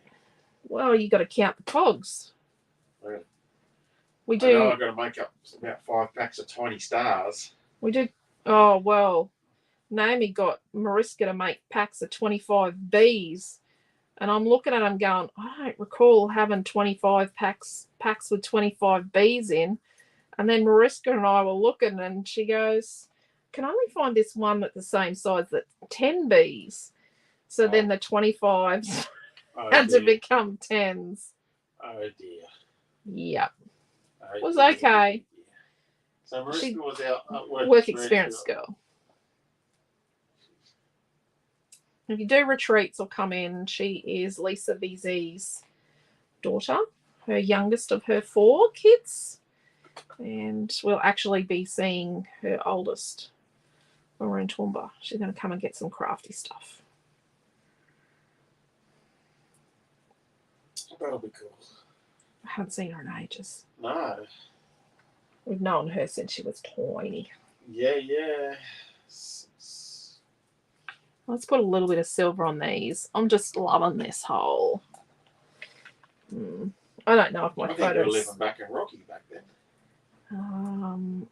Well, you got to count the cogs. Really? We I do. know I've got to make up about 5 packs of tiny stars. We do. Oh well, Naomi got Mariska to make packs of 25 Bs, and I'm looking at them going, I don't recall having 25 packs with 25 Bs in. And then Mariska and I were looking, and she goes, "Can only find this one at the same size that's 10 Bs." So then the 25s had to become 10s. Oh dear. Yep. Oh, It was okay. So Mariska was our work experience girl. If you do retreats or come in, she is Lisa VZ's daughter, her youngest of her 4 kids. And we'll actually be seeing her oldest when we're in Toowoomba. She's going to come and get some crafty stuff. That'll be cool. I haven't seen her in ages. No. We've known her since she was tiny. Yeah. Let's put a little bit of silver on these. I'm just loving this whole. I don't know if my I think photos. you were living back in Rocky back then.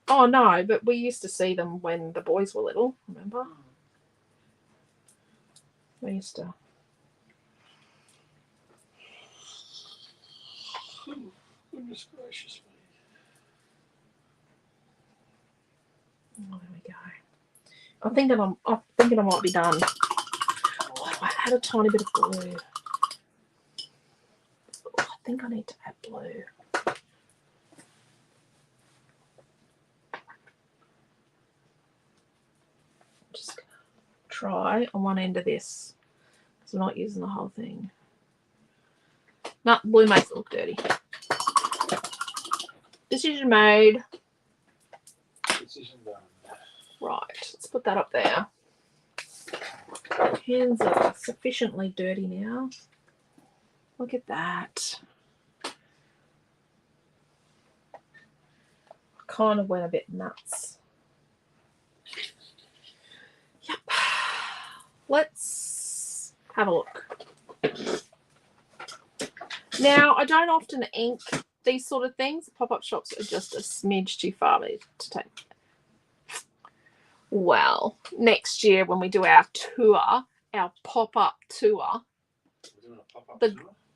Oh no, but we used to see them when the boys were little. Remember? We used to. Goodness gracious me. Oh, there we go. I'm thinking I might be done. Oh, I had a tiny bit of blue. Oh, I think I need to add blue. I'm just gonna try on one end of this because I'm not using the whole thing. No, blue makes it look dirty. Decision made. Decision done. Right, let's put that up there. Hands are sufficiently dirty now. Look at that. I kind of went a bit nuts. Yep. Let's have a look. Now, I don't often ink these sort of things. Pop-up shops are just a smidge too far to take. Well, next year when we do our tour, our pop-up tour. We're doing a pop-up tour?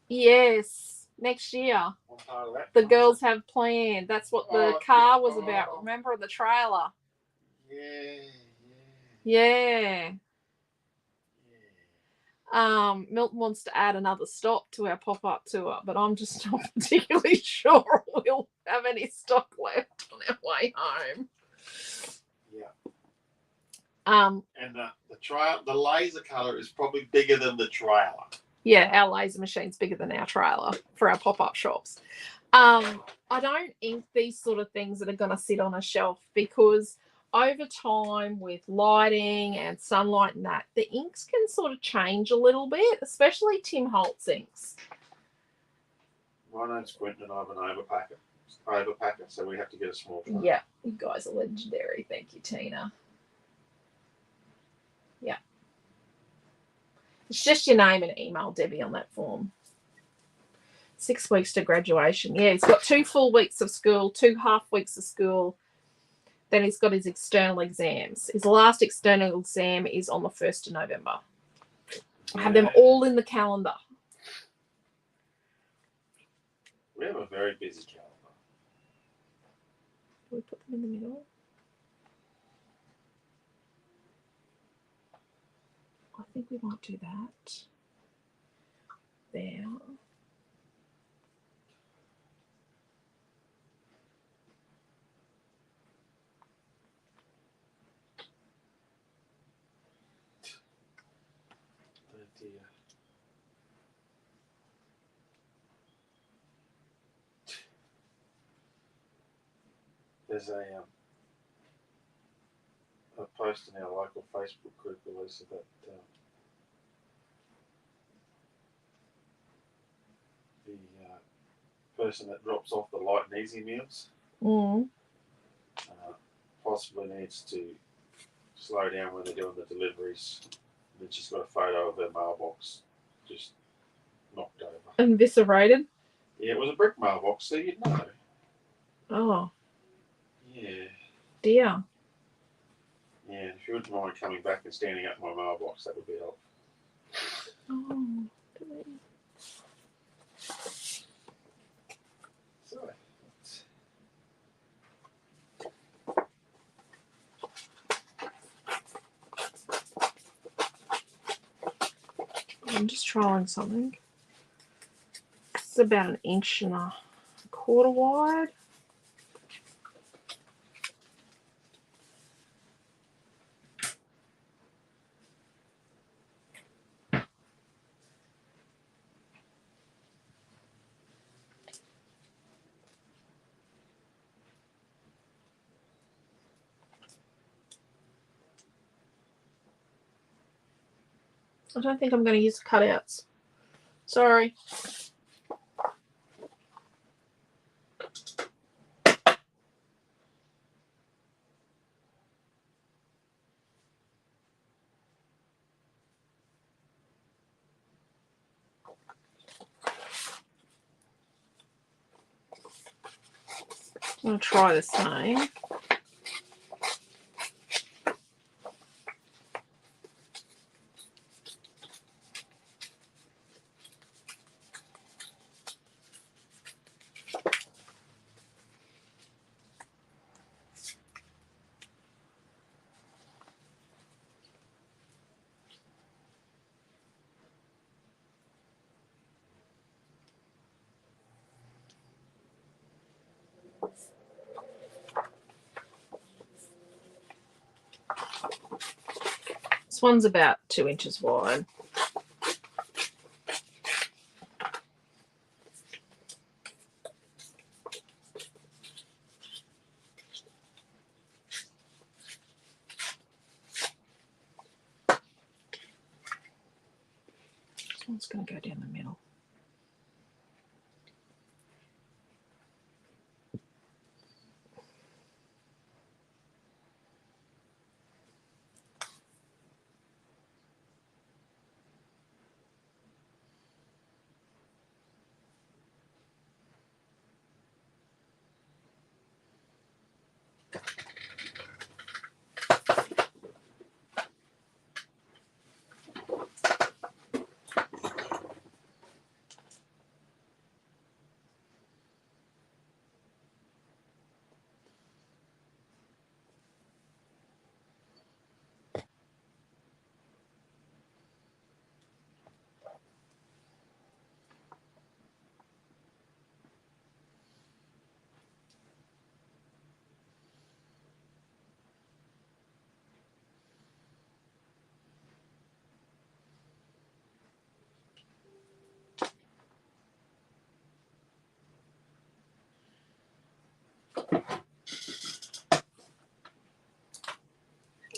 Yes, next year. What part of that? The girls have planned. That's what the car was about. Remember the trailer? Yeah. Milton wants to add another stop to our pop-up tour, but I'm just not particularly sure we'll have any stock left on our way home. Yeah. And the laser cutter is probably bigger than the trailer. Yeah, our laser machine's bigger than our trailer for our pop-up shops. I don't ink these sort of things that are going to sit on a shelf because over time with lighting and sunlight and that, the inks can sort of change a little bit, especially Tim Holtz inks. My name's Quentin and I have an overpacker, so we have to get a small tray. Yeah, you guys are legendary. Thank you, Tina. Yeah. It's just your name and email, Debbie, on that form. 6 weeks to graduation. Yeah, he's got 2 full weeks of school, 2 half weeks of school. Then he's got his external exams. His last external exam is on the 1st of November. I have them all in the calendar. We have a very busy calendar. Do we put them in the middle? I think we might do that. There. there's a post in our local Facebook group, Alicia, that the person that drops off the light and easy meals possibly needs to slow down when they're doing the deliveries. And then she's got a photo of her mailbox just knocked over. Eviscerated? Yeah, it was a brick mailbox, so you'd know. Oh. Yeah. Dear. Yeah, if you wouldn't mind coming back and standing up my mailbox, that would be helpful. Oh. So, I'm just trying something. It's about 1.25 inches wide. I don't think I'm going to use the cutouts. Sorry. I'm going to try the same. This one's about 2 inches wide. This one's going to go down the middle.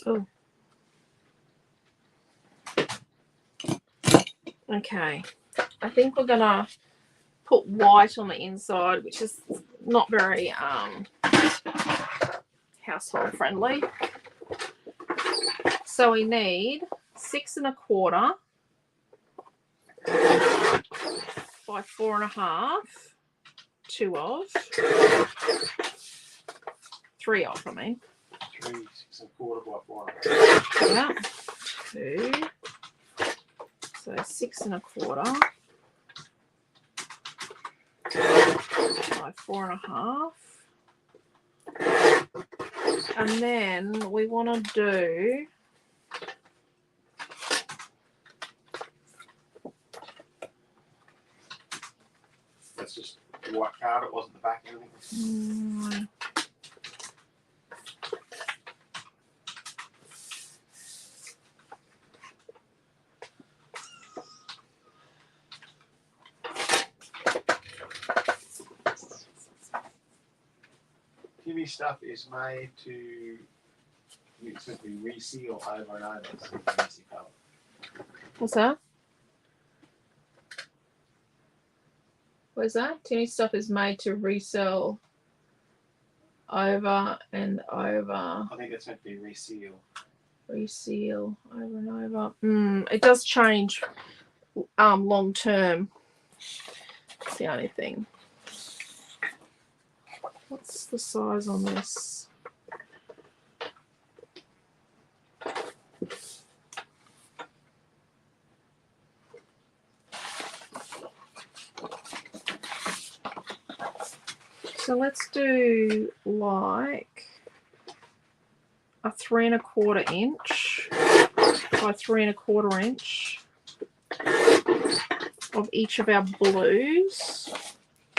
Oh. Okay. I think we're going to put white on the inside, which is not very household friendly. So we need 6 1/4 by 4 1/2, 2 of, 3 of, I mean. 3 6 1/4 by 4 1/2. Yeah, 2. So 6 1/4 by 4 1/2. And then we want to do That's just the white card, it wasn't the back or anything. Give me Tinny stuff is made to simply reseal over and over. So fancy colour. What's that? What is that? Tinny stuff is made to resell over and over. I think it's meant to be reseal. Reseal over and over. It does change long term. That's the only thing. What's the size on this? So let's do like a 3 1/4 inch by 3 1/4 inch of each of our blues.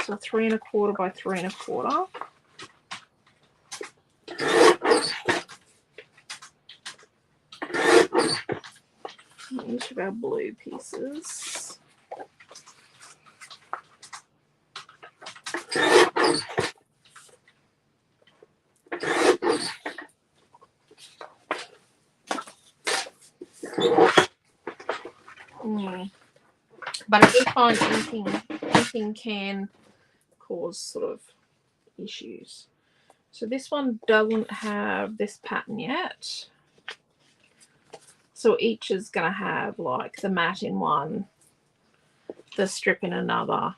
So 3 1/4 by 3 1/4. Each of our blue pieces. But I do find inking can cause sort of issues. So this one doesn't have this pattern yet. So each is going to have like the matte in one, the strip in another,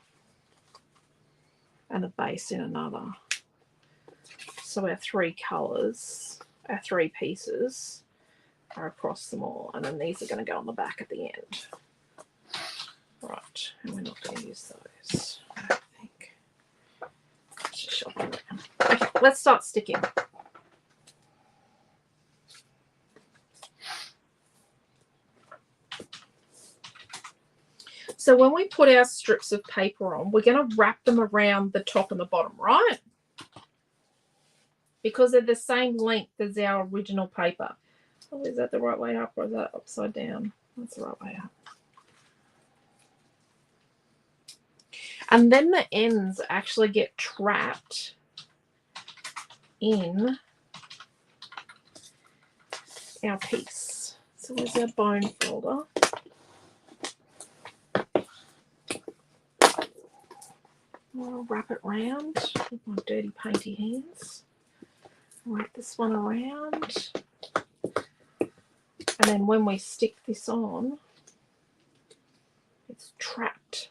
and the base in another. So our 3 colours, our 3 pieces are across them all. And then these are going to go on the back at the end. Right, and we're not going to use those, I don't think. Let's just shop them around. Okay, let's start sticking. So when we put our strips of paper on, we're going to wrap them around the top and the bottom, right? Because they're the same length as our original paper. Oh, is that the right way up or is that upside down? That's the right way up. And then the ends actually get trapped in our piece. So where's our bone folder? I'll wrap it round with my dirty painty hands. Wrap this one around. And then when we stick this on, it's trapped.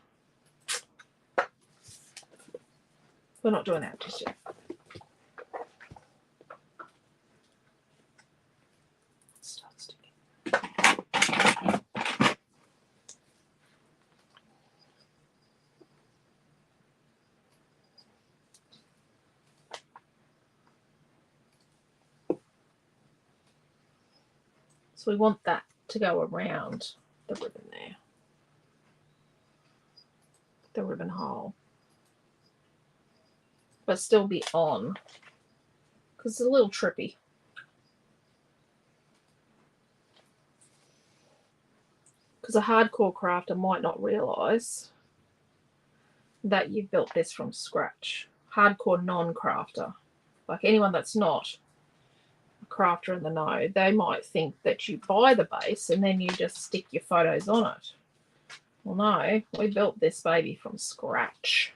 We're not doing that just yet. Start sticking. So we want that to go around the ribbon there. The ribbon hole. But still be on. Because it's a little trippy. Because a hardcore crafter might not realise that you've built this from scratch. Hardcore non-crafter. Like anyone that's not a crafter in the know, they might think that you buy the base and then you just stick your photos on it. Well, no, we built this baby from scratch.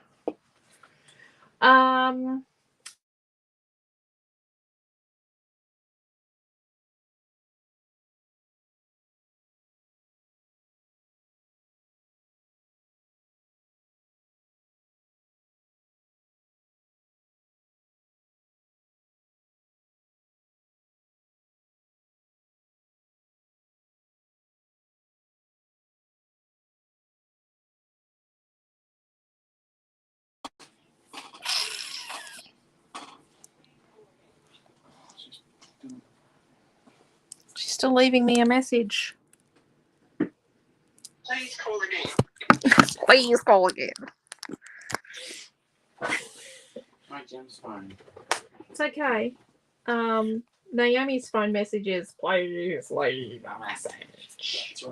She's still leaving me a message. Please call again. Please call again. My Jim's phone. It's okay. Naomi's phone message is please leave a message. That's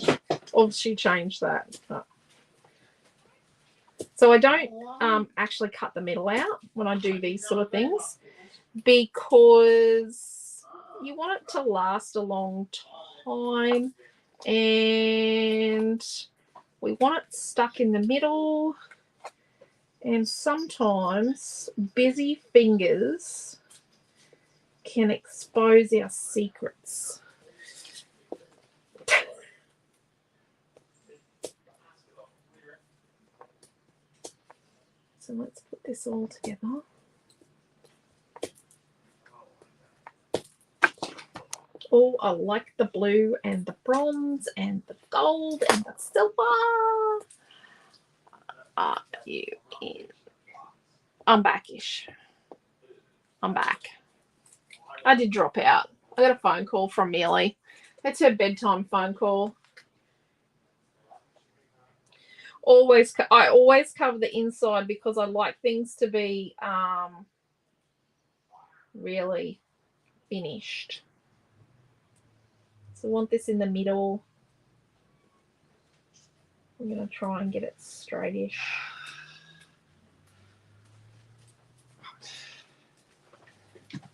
right. Or she changed that. Oh. So I don't actually cut the middle out when I do these sort of things because you want it to last a long time, and we want it stuck in the middle. And sometimes busy fingers can expose our secrets. So let's put this all together. Oh, I like the blue and the bronze and the gold and the silver. Are you in? I'm backish. I'm back. I did drop out. I got a phone call from Millie. It's her bedtime phone call. I always cover the inside because I like things to be really finished. So I want this in the middle. I'm going to try and get it straightish.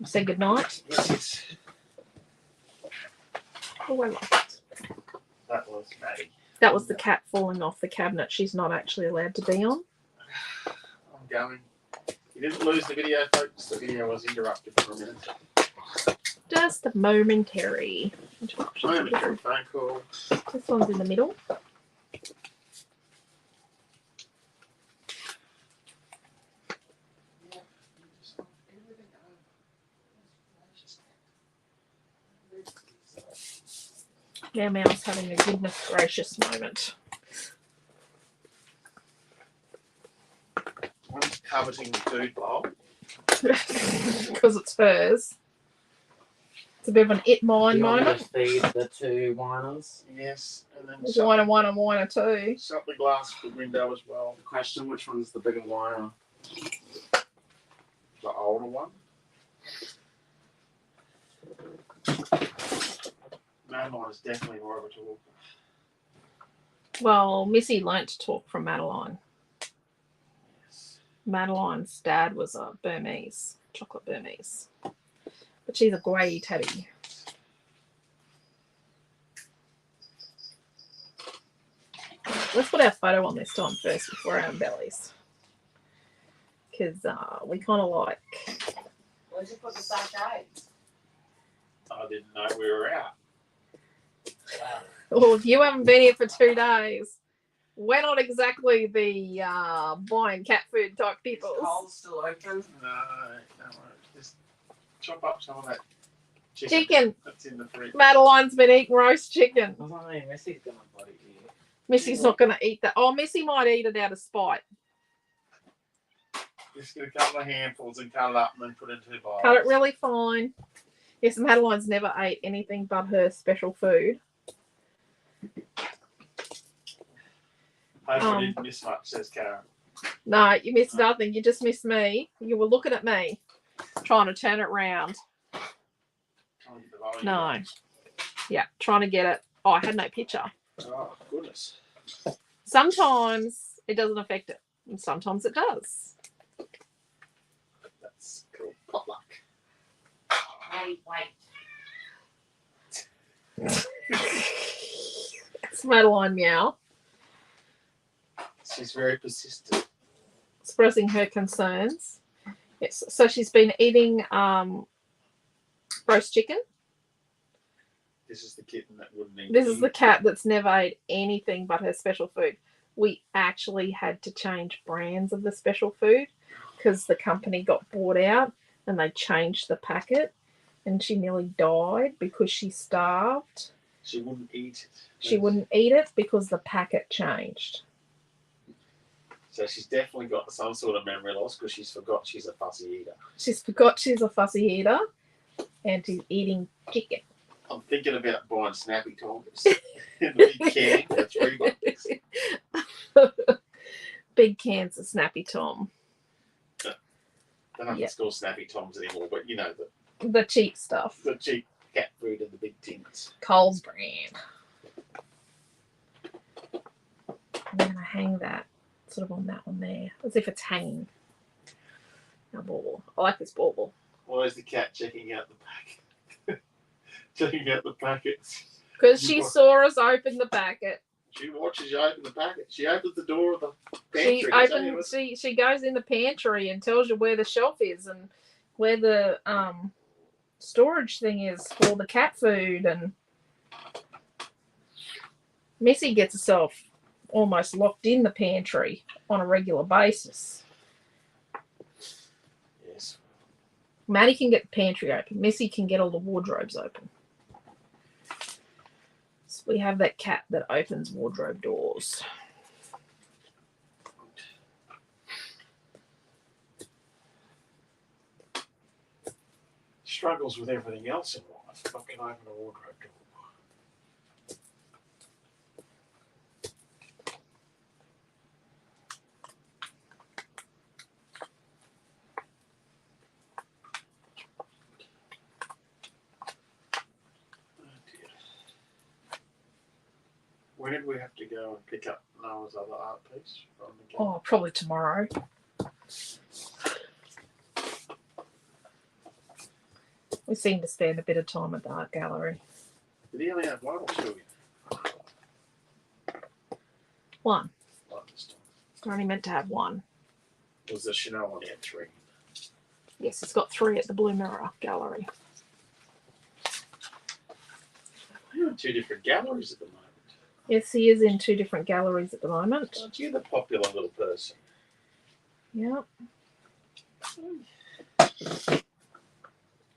Say goodnight. Yes. Oh, I like it. That was Maddie. That was the cat falling off the cabinet. She's not actually allowed to be on. I'm going. You didn't lose the video, folks. The video was interrupted for a minute. Just a momentary interruption. Momentary phone call. This one's in the middle. Now Mal's having a goodness gracious moment. One's coveting the food bowl. Because it's hers. It's a bit of an it-mine moment. To feed the two whiners. Yes, and then Whiner one and whiner two. shut the glass for the window as well. Question: which one's the bigger whiner? The older one. Madeline is definitely more of a talker. Well, Missy learnt to talk from Madeline. Yes. Madeline's dad was a Burmese, chocolate Burmese. But she's a grey teddy. Let's put our photo on this time first before our bellies. Because we kind of like... Where'd you put the sachet? I didn't know we were out. Well, if you haven't been here for 2 days, we're not exactly the buying cat food type people. Is Coles still open? No. Just chop up some of that Chicken. that's in the fridge. Madeline's been eating roast chicken. I mean, Missy's gonna bloody eat. Missy's not going to eat that. Oh, Missy might eat it out of spite. Just get a couple of handfuls and cut it up and then put it into bowls. Cut it really fine. Yes, Madeline's never ate anything but her special food. Hopefully didn't miss much, says Karen. No, you missed nothing. You just missed me. You were looking at me, trying to turn it round. Trying to get the volume No. up. Yeah, trying to get it. Oh, I had no picture. Oh, goodness. Sometimes it doesn't affect it, and sometimes it does. That's cool. Potluck. Hey, wait. It's Madeline meow, She's very persistent. expressing her concerns. Yes, so she's been eating roast chicken. This is the kitten that wouldn't eat. This is the cat that's never ate anything but her special food. We actually had to change brands of the special food because the company got bought out and they changed the packet, and she nearly died because she starved. She wouldn't eat it. She wouldn't eat it because the packet changed. So she's definitely got some sort of memory loss because she's forgot she's a fussy eater. She's forgot she's a fussy eater and she's eating chicken. I'm thinking about buying Snappy Toms in the big can for $3. Big cans of Snappy Tom. Don't know if it's called Snappy Toms anymore, but you know The cheap stuff. the cheap cat food in the big tins. Coles brand. I'm going to hang that sort of on that one there, as if it's hanging. Our bauble. I like this bauble. Where's the cat checking out the packet? Checking out the packets. Because she saw us open the packet. She watches you open the packet. She opens the door of the She pantry. she goes in the pantry and tells you where the shelf is and where the storage thing is for the cat food. And Missy gets herself almost locked in the pantry on a regular basis. Yes. Maddie can get the pantry open. Missy can get all the wardrobes open. So we have that cat that opens wardrobe doors. Struggles with everything else in life. Not can open a wardrobe door. When did we have to go and pick up Noah's other art piece from the gallery? Oh, probably tomorrow. We seem to spend a bit of time at the art gallery. Did he only have one or two? One. One this time. I only meant to have one. Was the Chanel one had three? Yes, it's got 3 at the Blue Mirror Gallery. You're in 2 different galleries at the moment. Yes, he is in 2 different galleries at the moment. Aren't you the popular little person? Yep.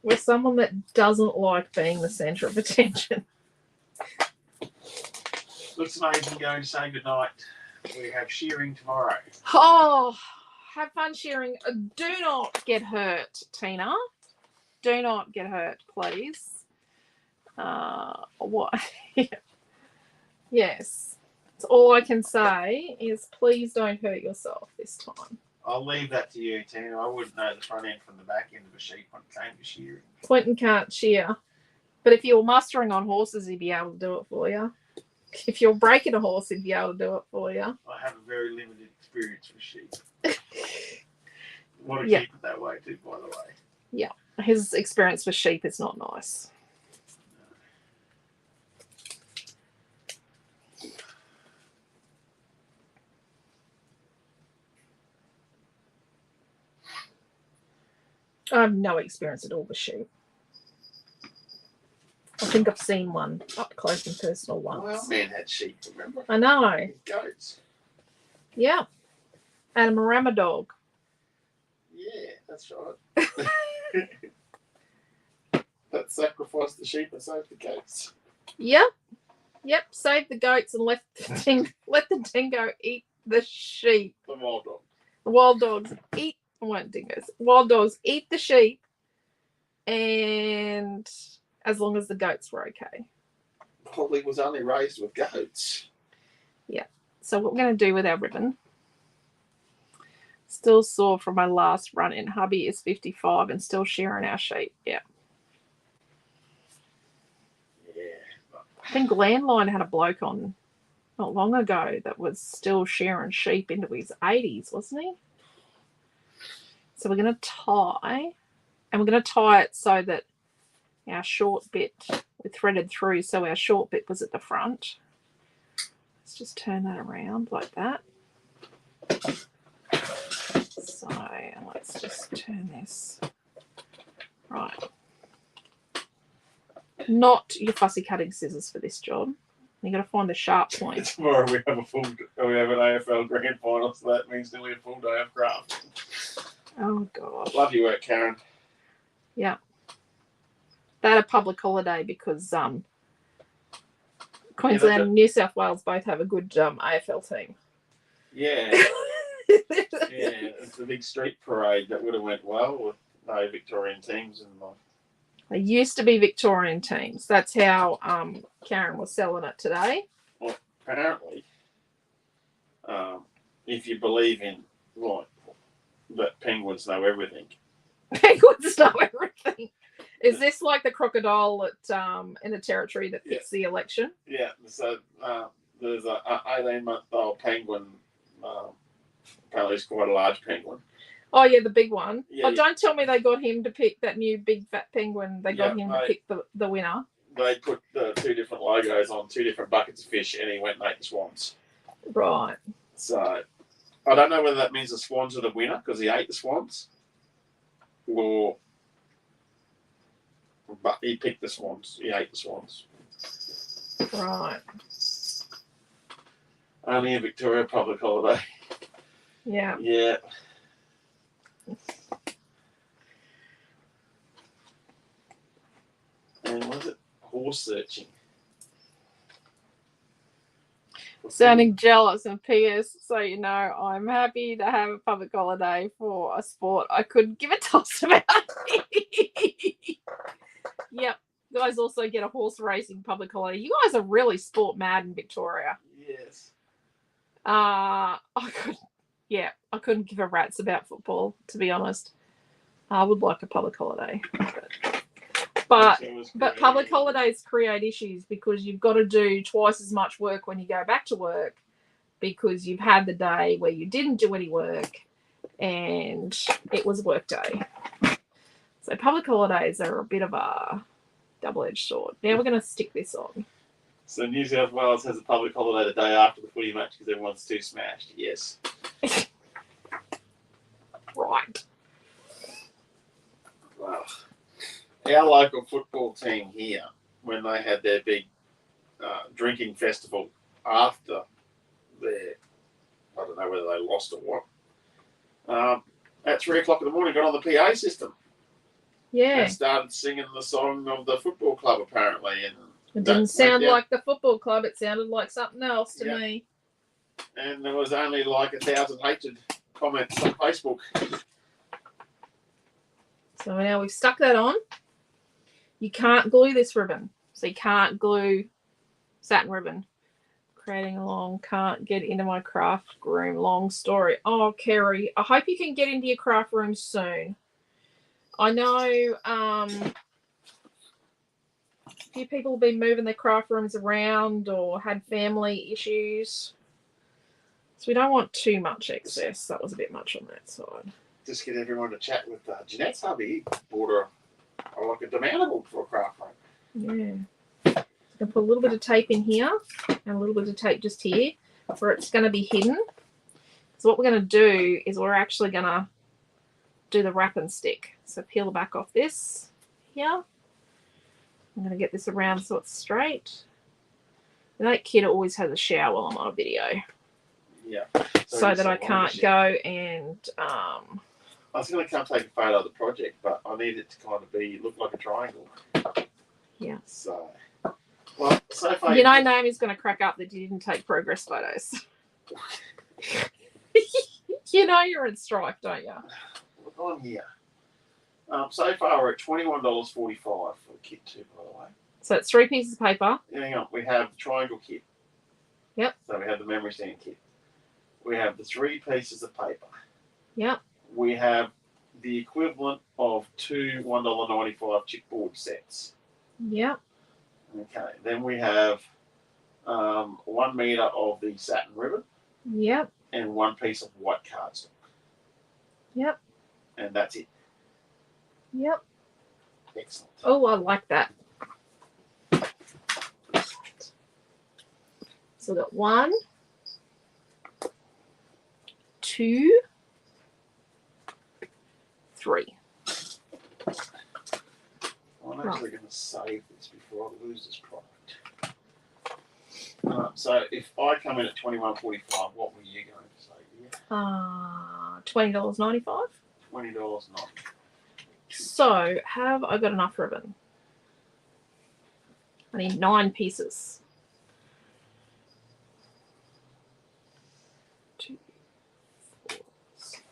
We're someone that doesn't like being the centre of attention. Looks amazing going to say goodnight. We have shearing tomorrow. Oh, have fun shearing. Do not get hurt, Tina. Do not get hurt, please. What? Yes. So all I can say is please don't hurt yourself this time. I'll leave that to you, Tina. I wouldn't know the front end from the back end of a sheep when it came to shearing. Quentin can't shear. But if you're mustering on horses, he'd be able to do it for you. If you're breaking a horse, he'd be able to do it for you. I have a very limited experience with sheep. Want to Yeah. keep it that way too, by the way. Yeah. His experience with sheep is not nice. I have no experience at all with sheep. I think I've seen one up close and personal once. Well, man had sheep, remember? I know. Goats. Yeah. And a Marama dog. Yeah, that's right. That sacrificed the sheep and saved the goats. Yep. Yep. Save the goats and let the dingo eat the sheep. The wild dog. The wild dogs eat. Weren't dingoes. Wild dogs eat the sheep, and as long as the goats were okay. Holly was only raised with goats. Yeah. So what we're going to do with our ribbon. Still sore from my last run in. Hubby is 55 and still shearing our sheep. Yeah. Yeah. I think Landline had a bloke on not long ago that was still shearing sheep into his 80s, wasn't he? So we're going to tie, and we're going to tie it so that our short bit, we threaded through, so our short bit was at the front. Let's just turn that around like that. So let's just turn this. Right. Not your fussy cutting scissors for this job. You got to find the sharp point. Tomorrow we have an AFL grand final, so that means nearly a full day of craft. Oh God. Love your work, Karen. Yeah. They had a public holiday because Queensland and New South Wales both have a good AFL team. Yeah. Yeah, it's a big street parade that would have went well with no Victorian teams in the. They used to be Victorian teams. That's how Karen was selling it today. Well, apparently, if you believe in that penguins know everything. Penguins know everything. Is this like the crocodile at in the territory that picks the election? Yeah. So there's a 18-month-old penguin. Apparently, it's quite a large penguin. Oh yeah, the big one. Yeah, Oh, yeah. don't tell me they got him to pick that new big fat penguin. They got Yeah, him mate. to pick the winner. They put the 2 different logos on 2 different buckets of fish, and he went and ate the swans. Right. So I don't know whether that means the swans are the winner because he ate the swans, or but he picked the swans. He ate the swans. Right. Only a Victoria public holiday. Yeah. Yeah. And was it horse searching? Sounding jealous, and P.S. So you know, I'm happy to have a public holiday for a sport I couldn't give a toss about. Yep. You guys also get a horse racing public holiday. You guys are really sport mad in Victoria. Yes. I couldn't give a rat's about football, to be honest. I would like a public holiday. But public holidays create issues because you've got to do twice as much work when you go back to work because you've had the day where you didn't do any work and it was work day. So public holidays are a bit of a double-edged sword. Now we're going to stick this on. So New South Wales has a public holiday the day after the footy match because everyone's too smashed. Yes. Right. Well, our local football team here, when they had their big drinking festival after their, I don't know whether they lost or what, at 3 o'clock in the morning got on the PA system Yeah. and started singing the song of the football club apparently. And it didn't sound like the football club. It sounded like something else to me. And there was only like 1,000 hated comments on Facebook. So now we've stuck that on. You can't glue this ribbon. So you can't glue satin ribbon. Creating a long, can't get into my craft room. Long story. Oh, Kerry, I hope you can get into your craft room soon. I know a few people have been moving their craft rooms around or had family issues. So we don't want too much excess. That was a bit much on that side. Just get everyone to chat with Jeanette's hubby. He bought like a demountable for a craft room. Yeah. So I'm going to put a little bit of tape in here and a little bit of tape just here where it's going to be hidden. So what we're going to do is we're actually going to do the wrap and stick. So peel the back off this here. I'm going to get this around so it's straight. And that kid always has a shower while I'm on a video. Yeah. So that I can't go and... I was going to come take a photo of the project, but I need it to kind of look like a triangle. Yeah. So, well, so far... You know Naomi's going to crack up that you didn't take progress photos. You know you're in strife, don't you? Look on here. So far we're at $21.45 for kit 2, by the way. So it's 3 pieces of paper. Hang on, we have the triangle kit. Yep. So we have the memory stand kit. We have the 3 pieces of paper. Yep. We have the equivalent of 2 $1.95 chipboard sets. Yep. Okay. Then we have 1 meter of the satin ribbon. Yep. And 1 piece of white cardstock. Yep. And that's it. Yep. Excellent. Oh, I like that. So we've got 1, 2, 3. I'm actually going to save this before I lose this product. So if I come in at $21.45, what were you going to say? Yeah. $20.95. $20.90. So have I got enough ribbon? I need 9 pieces. 2, 4, 6,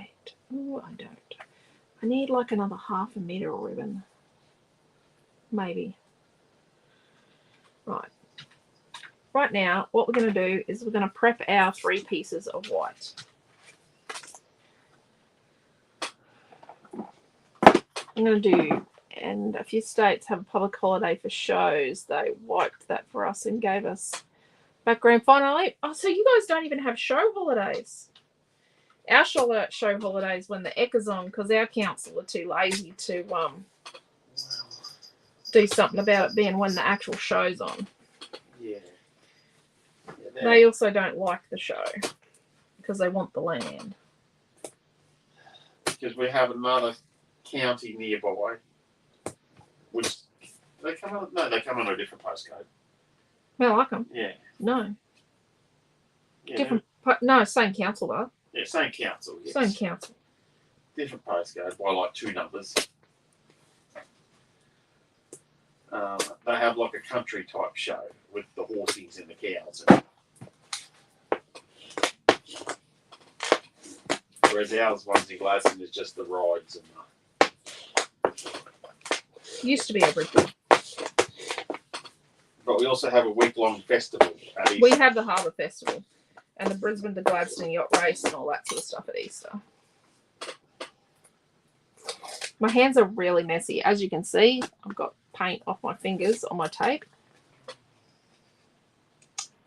8. Oh, I don't. I need like another half a meter of ribbon. Maybe. Right. Right now, what we're going to do is we're going to prep our 3 pieces of white. I'm going to do, and a few states have a public holiday for shows. They wiped that for us and gave us background finally. Oh, so you guys don't even have show holidays. Our show holidays when the Eka's on because our council are too lazy to do something about it being when the actual show's on. Yeah. They also don't like the show because they want the land. Because we have another county nearby, which they come on. No, they come on a different postcode. Well, like them. Yeah. No. Yeah. Different. No, same council though. Yeah, same council. Yes. Same council. Different postcode by like 2 numbers. They have like a country type show with the horses and the cows. Whereas ours ones in Gladstone is just the rides and Used to be everything. But we also have a week-long festival at Easter. We have the Harbour Festival and the Brisbane to Gladstone yacht race and all that sort of stuff at Easter. My hands are really messy. As you can see, I've got paint off my fingers on my tape.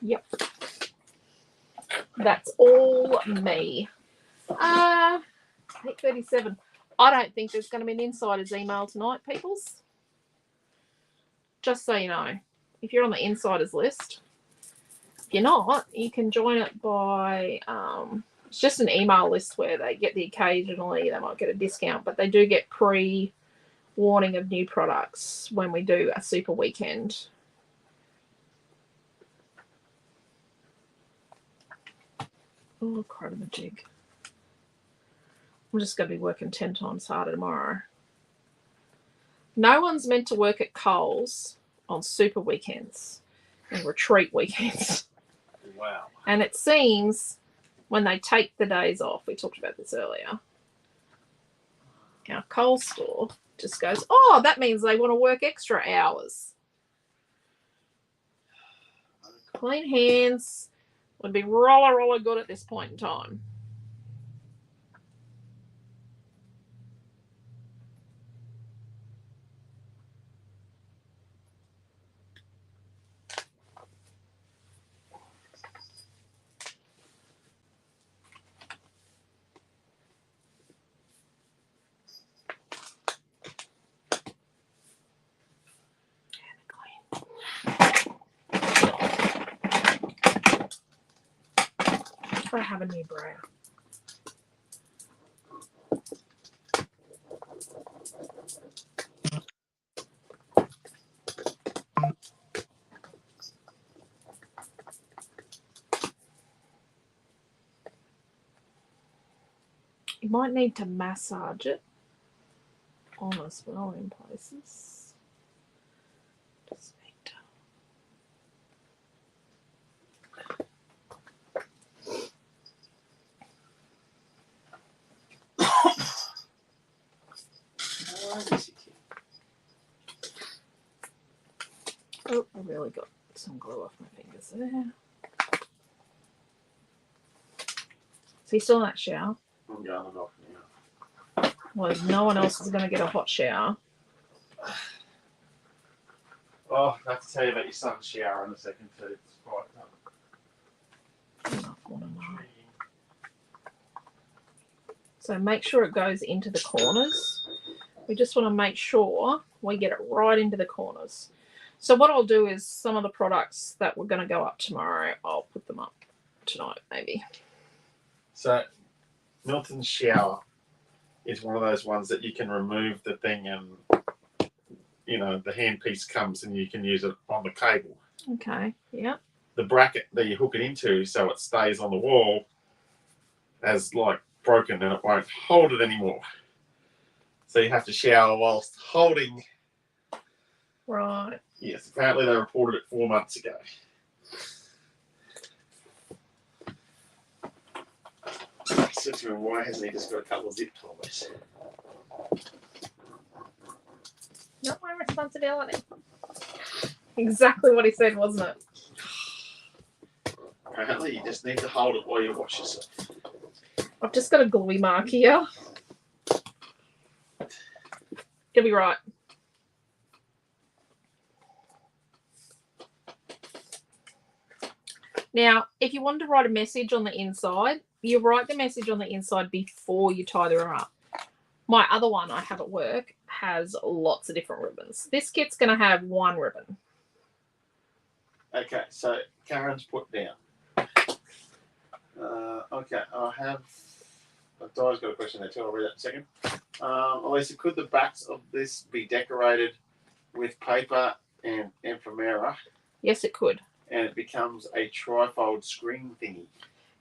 Yep. That's all me. 8:37. I don't think there's going to be an insider's email tonight, peoples. Just so you know. If you're on the insiders list. If you're not, you can join it by... it's just an email list where they get occasionally, they might get a discount, but they do get pre-warning of new products when we do a super weekend. Oh, crud-a-majig. I'm just going to be working 10 times harder tomorrow. No one's meant to work at Coles on super weekends and retreat weekends. Wow. And it seems when they take the days off, we talked about this earlier, our Coles store just goes, oh, that means they want to work extra hours. Clean hands would be roller good at this point in time. I have a new brow. You might need to massage it on as well in places. Just need to. Oh, I really got some glue off my fingers there. So you still in that shower? I'm going off now. Well, no one else is going to get a hot shower. Oh, I have to tell you about your son's shower in a second too. It's quite So make sure it goes into the corners. We just want to make sure we get it right into the corners. So what I'll do is some of the products that we're going to go up tomorrow, I'll put them up tonight maybe. So Milton's shower is one of those ones that you can remove the thing and, you know, the handpiece comes and you can use it on the cable. Okay, yeah. The bracket that you hook it into so it stays on the wall has like broken and it won't hold it anymore. So you have to shower whilst holding. Right. Yes, apparently they reported it 4 months ago. So to me, why hasn't he just got a couple of zip ties? Not my responsibility. Exactly what he said, wasn't it? Apparently you just need to hold it while you wash yourself. I've just got a gluey mark here. It'll be right. Now, if you wanted to write a message on the inside, you write the message on the inside before you tie the ribbon up. My other one I have at work has lots of different ribbons. This kit's going to have one ribbon. Okay, so Karen's put down. Okay, Di's got a question there too. I'll read that in a second. Alicia, could the backs of this be decorated with paper and ephemera? Yes, it could. And it becomes a trifold screen thingy.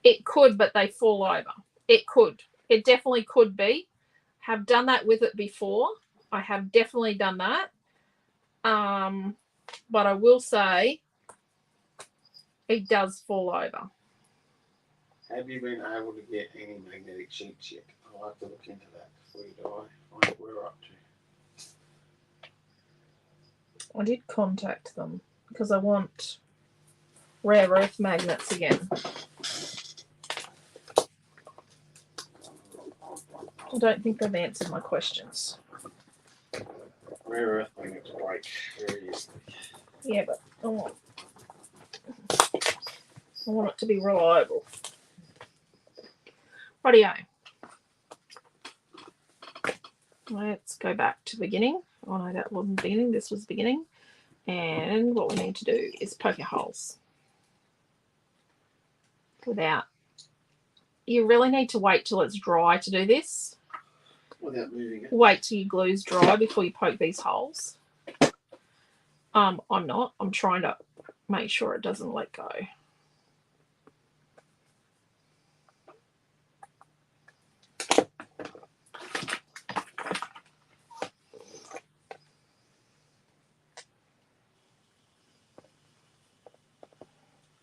It could, but they fall over. It could. It definitely could be. Have done that with it before. I have definitely done that. But I will say it does fall over. Have you been able to get any magnetic sheets yet? I'll have to look into that before you die. Find what we're up to. I did contact them because I want rare earth magnets again. I don't think they've answered my questions. Rare earth magnets break very easily. Yeah, but I want it to be reliable. Rightio. Let's go back to the beginning. Oh no, that wasn't the beginning. This was the beginning. And what we need to do is poke your holes. You really need to wait till it's dry to do this. Without moving it. Wait till your glue's dry before you poke these holes. I'm not. I'm trying to make sure it doesn't let go.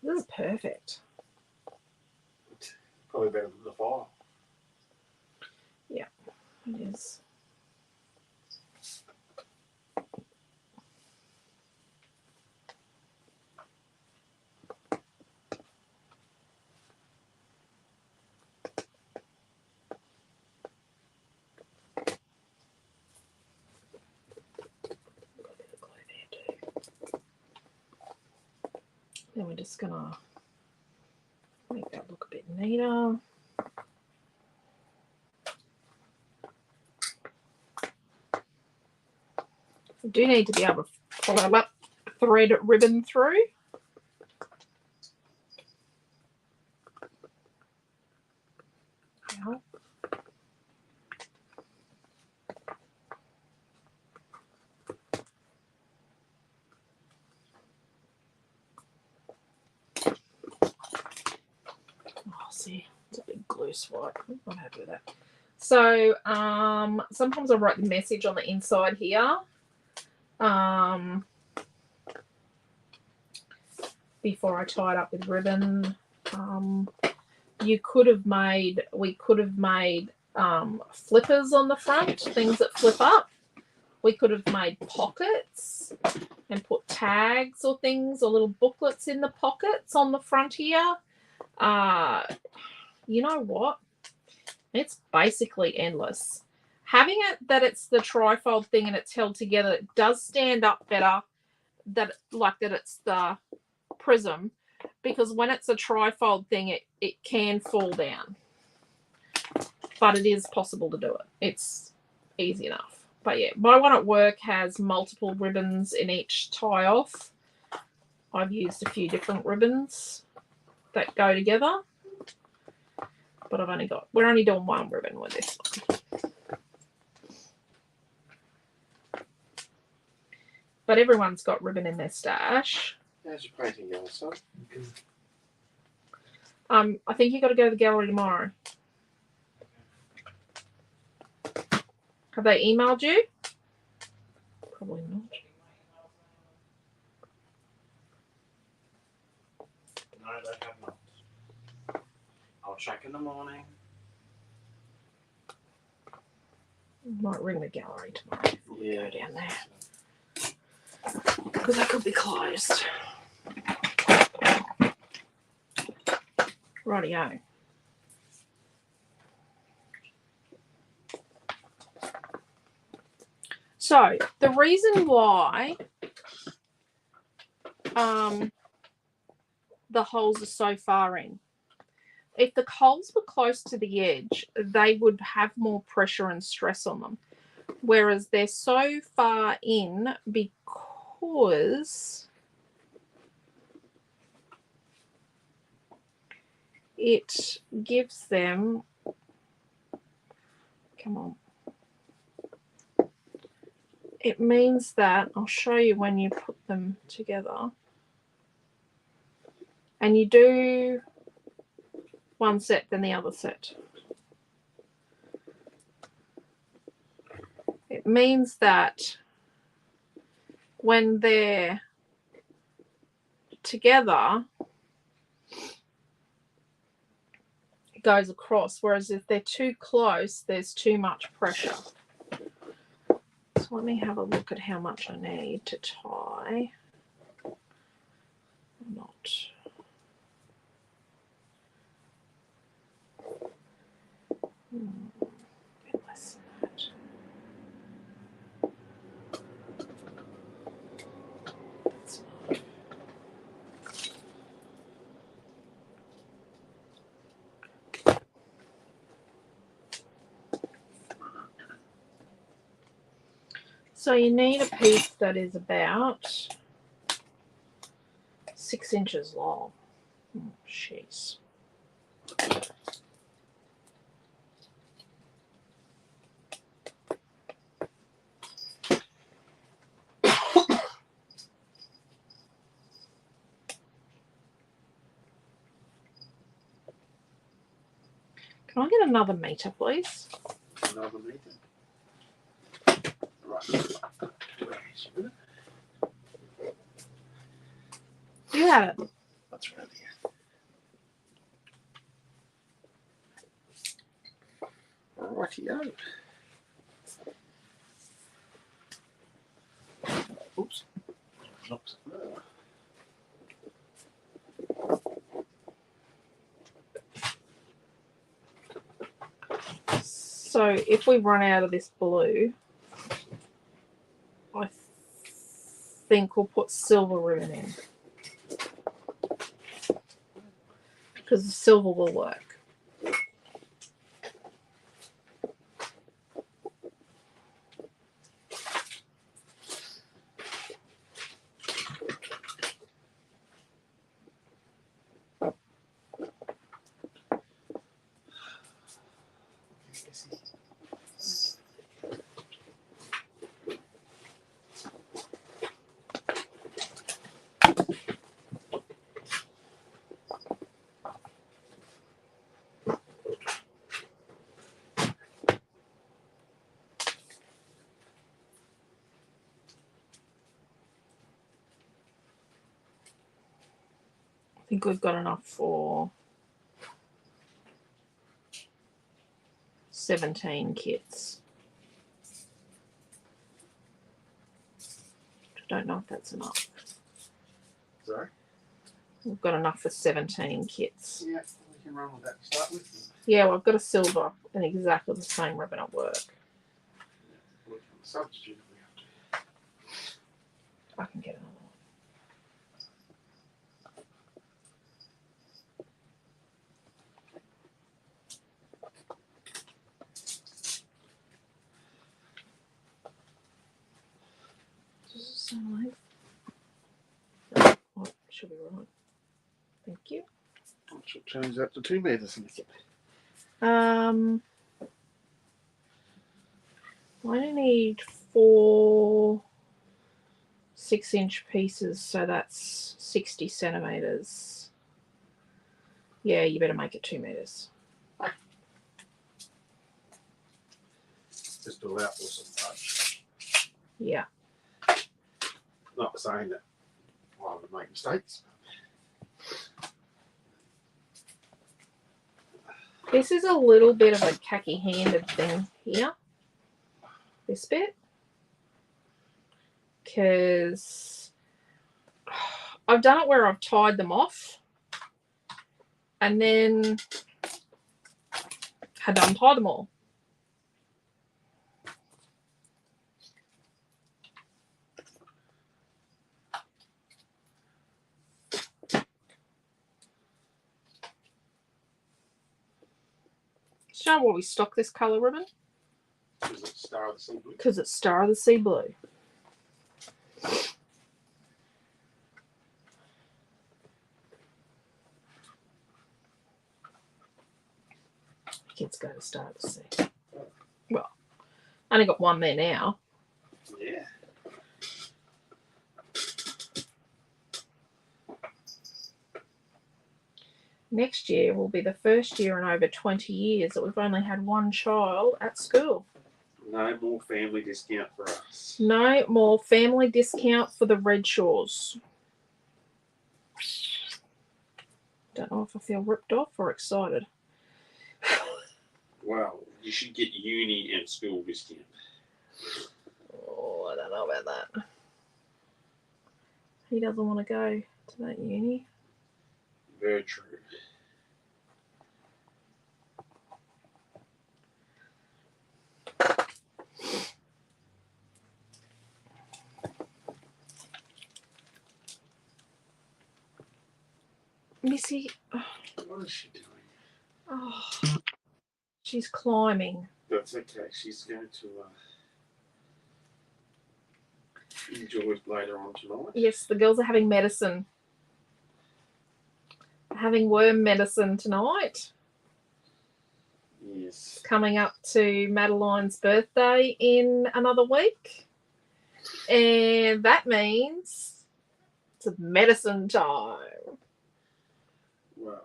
This is perfect. Probably better than the file. Yeah, it is. Then we're just gonna make that look a bit neater. We do need to be able to follow up, thread ribbon through. Yeah. See, it's a big glue swipe. I'm not happy with that. So sometimes I write the message on the inside here. Before I tie it up with ribbon. We could have made flippers on the front, things that flip up. We could have made pockets and put tags or things or little booklets in the pockets on the front here. You know what? It's basically endless. Having it that it's the trifold thing and it's held together, it does stand up better that it's the prism, because when it's a trifold thing, it can fall down. But it is possible to do it. It's easy enough. But yeah, my one at work has multiple ribbons in each tie off. I've used a few different ribbons that go together. But we're only doing one ribbon with this one. But everyone's got ribbon in their stash. How's your painting going, son? I think you got to go to the gallery tomorrow. Have they emailed you? Probably not. No, they have not. I'll check in the morning. Might ring the gallery tomorrow before we go down there. Yeah. Because that could be closed. Rightio. So the reason why the holes are so far in. If the holes were close to the edge, they would have more pressure and stress on them. Whereas they're so far in because it gives them, come on, it means that, I'll show you when you put them together. And you do one set, then the other set. It means that when they're together, it goes across, whereas if they're too close, there's too much pressure. So let me have a look at how much I need to tie. Not. A bit less than that. That's not. So you need a piece that is about 6 inches long. Oh, jeez. Can I get another meter, please? Another meter. Right. You have it. That's right here. Rightio. Oops. Oops. So if we run out of this blue, I think we'll put silver ribbon in. Because the silver will work. I think we've got enough for 17 kits. I don't know if that's enough. Sorry? We've got enough for 17 kits. Yeah, we can run with that to start with. Yeah, well, I've got a silver and exactly the same ribbon at work. Look for the substitute if we have to. I can get another one. Does it sound like? No, oh, should be right. Thank you. I should change that to 2 meters in a second. I only need 4 6-inch pieces, so that's 60 centimeters. Yeah, you better make it 2 meters. Just to allow for some touch. Yeah. Not saying that I would make mistakes. This is a little bit of a khaki-handed thing here. This bit. Because I've done it where I've tied them off and then had to untie them all. Do you know why we stock this colour ribbon? Is it Star of the Sea Blue? Because it's Star of the Sea Blue. Kids go to Star of the Sea. Well, I only got one there now. Yeah. Next year will be the first year in over 20 years that we've only had one child at school. No more family discount for us. No more family discount for the Redshaws. Don't know if I feel ripped off or excited. Well, you should get uni and school discount. Oh, I don't know about that. He doesn't want to go to that uni. Very true. Missy, What is she doing? oh, she's climbing. That's okay. She's going to enjoy it later on tonight. Yes, the girls are having medicine. Having worm medicine tonight. Yes. Coming up to Madeline's birthday in another week. And that means it's medicine time. Well.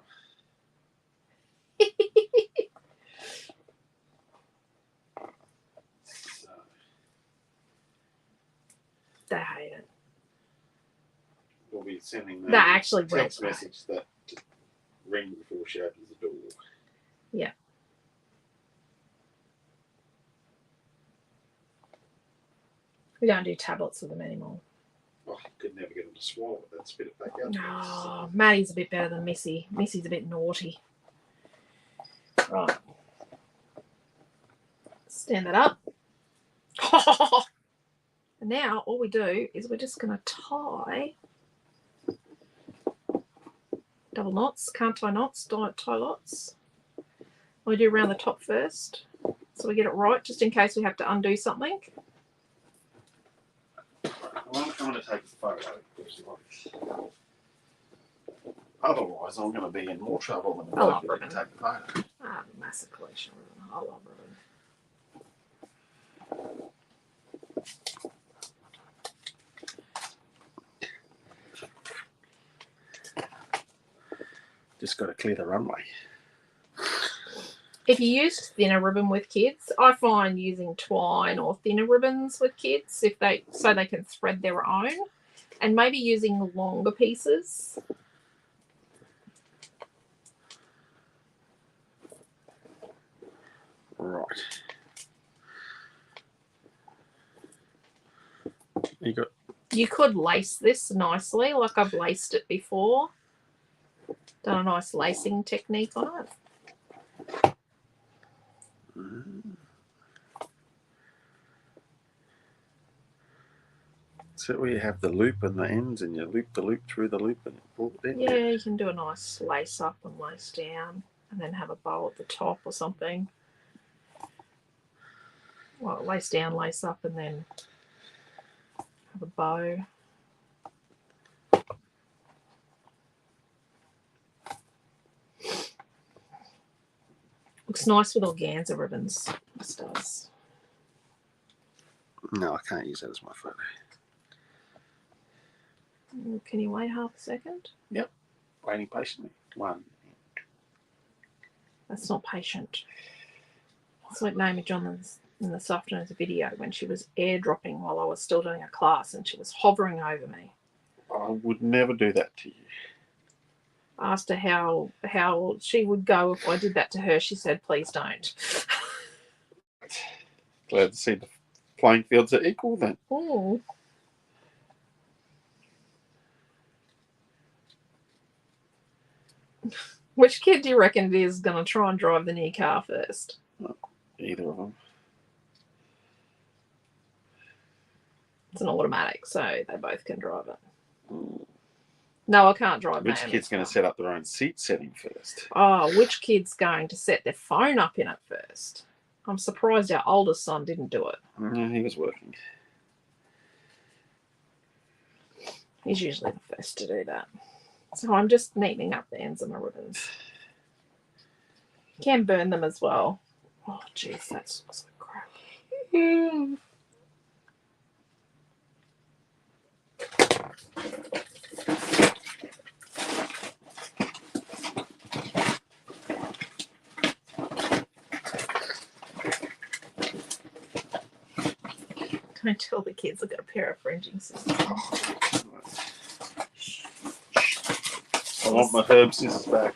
So, They hate it. we'll be sending They actually will. text message that to ring before she opens the door. Yeah. We don't do tablets with them anymore. Oh, I could never get them to swallow it. Then spit it back out. No, Maddie's a bit better than Missy. Missy's a bit naughty. Right. Stand that up. And now all we do is we're just going to tie double knots. Can't tie knots, don't tie lots. We do around the top first so we get it right, just in case we have to undo something. Well, I'm trying to take a photo. Otherwise, I'm going to be in more trouble than I love if ribbon. take a photo. I have a massive collection of ribbon. I love ribbon. Just got to clear the runway. If you use thinner ribbon with kids, I find using twine or thinner ribbons with kids so they can thread their own, and maybe using longer pieces. Right. You could lace this nicely, like I've laced it before. Done a nice lacing technique on it. So where you have the loop and the ends, and you loop the loop through the loop and pull it in. Yeah, you can do a nice lace up and lace down, and then have a bow at the top or something. Well, lace down, lace up, and then have a bow. Looks nice with organza ribbons. This does. No, I can't use that as my photo. Can you wait half a second? Yep. Waiting patiently. One. That's not patient. It's like Naomi John in this afternoon's video when she was airdropping while I was still doing a class and she was hovering over me. I would never do that to you. I asked her how she would go if I did that to her. She said, please don't. Glad to see the playing fields are equal then. Oh. Which kid do you reckon it is going to try and drive the new car first? Either of them. It's an automatic, so they both can drive it. No, I can't drive. Which Naomi's kid's going to car. set up their own seat setting first? Oh, which kid's going to set their phone up in it first? I'm surprised our oldest son didn't do it. Yeah, he was working. He's usually the first to do that. So I'm just neatening up the ends of my ribbons. You can burn them as well. Oh, jeez, that's so crap. Don't tell the kids I've got a pair of fringing scissors. I want my herb scissors back.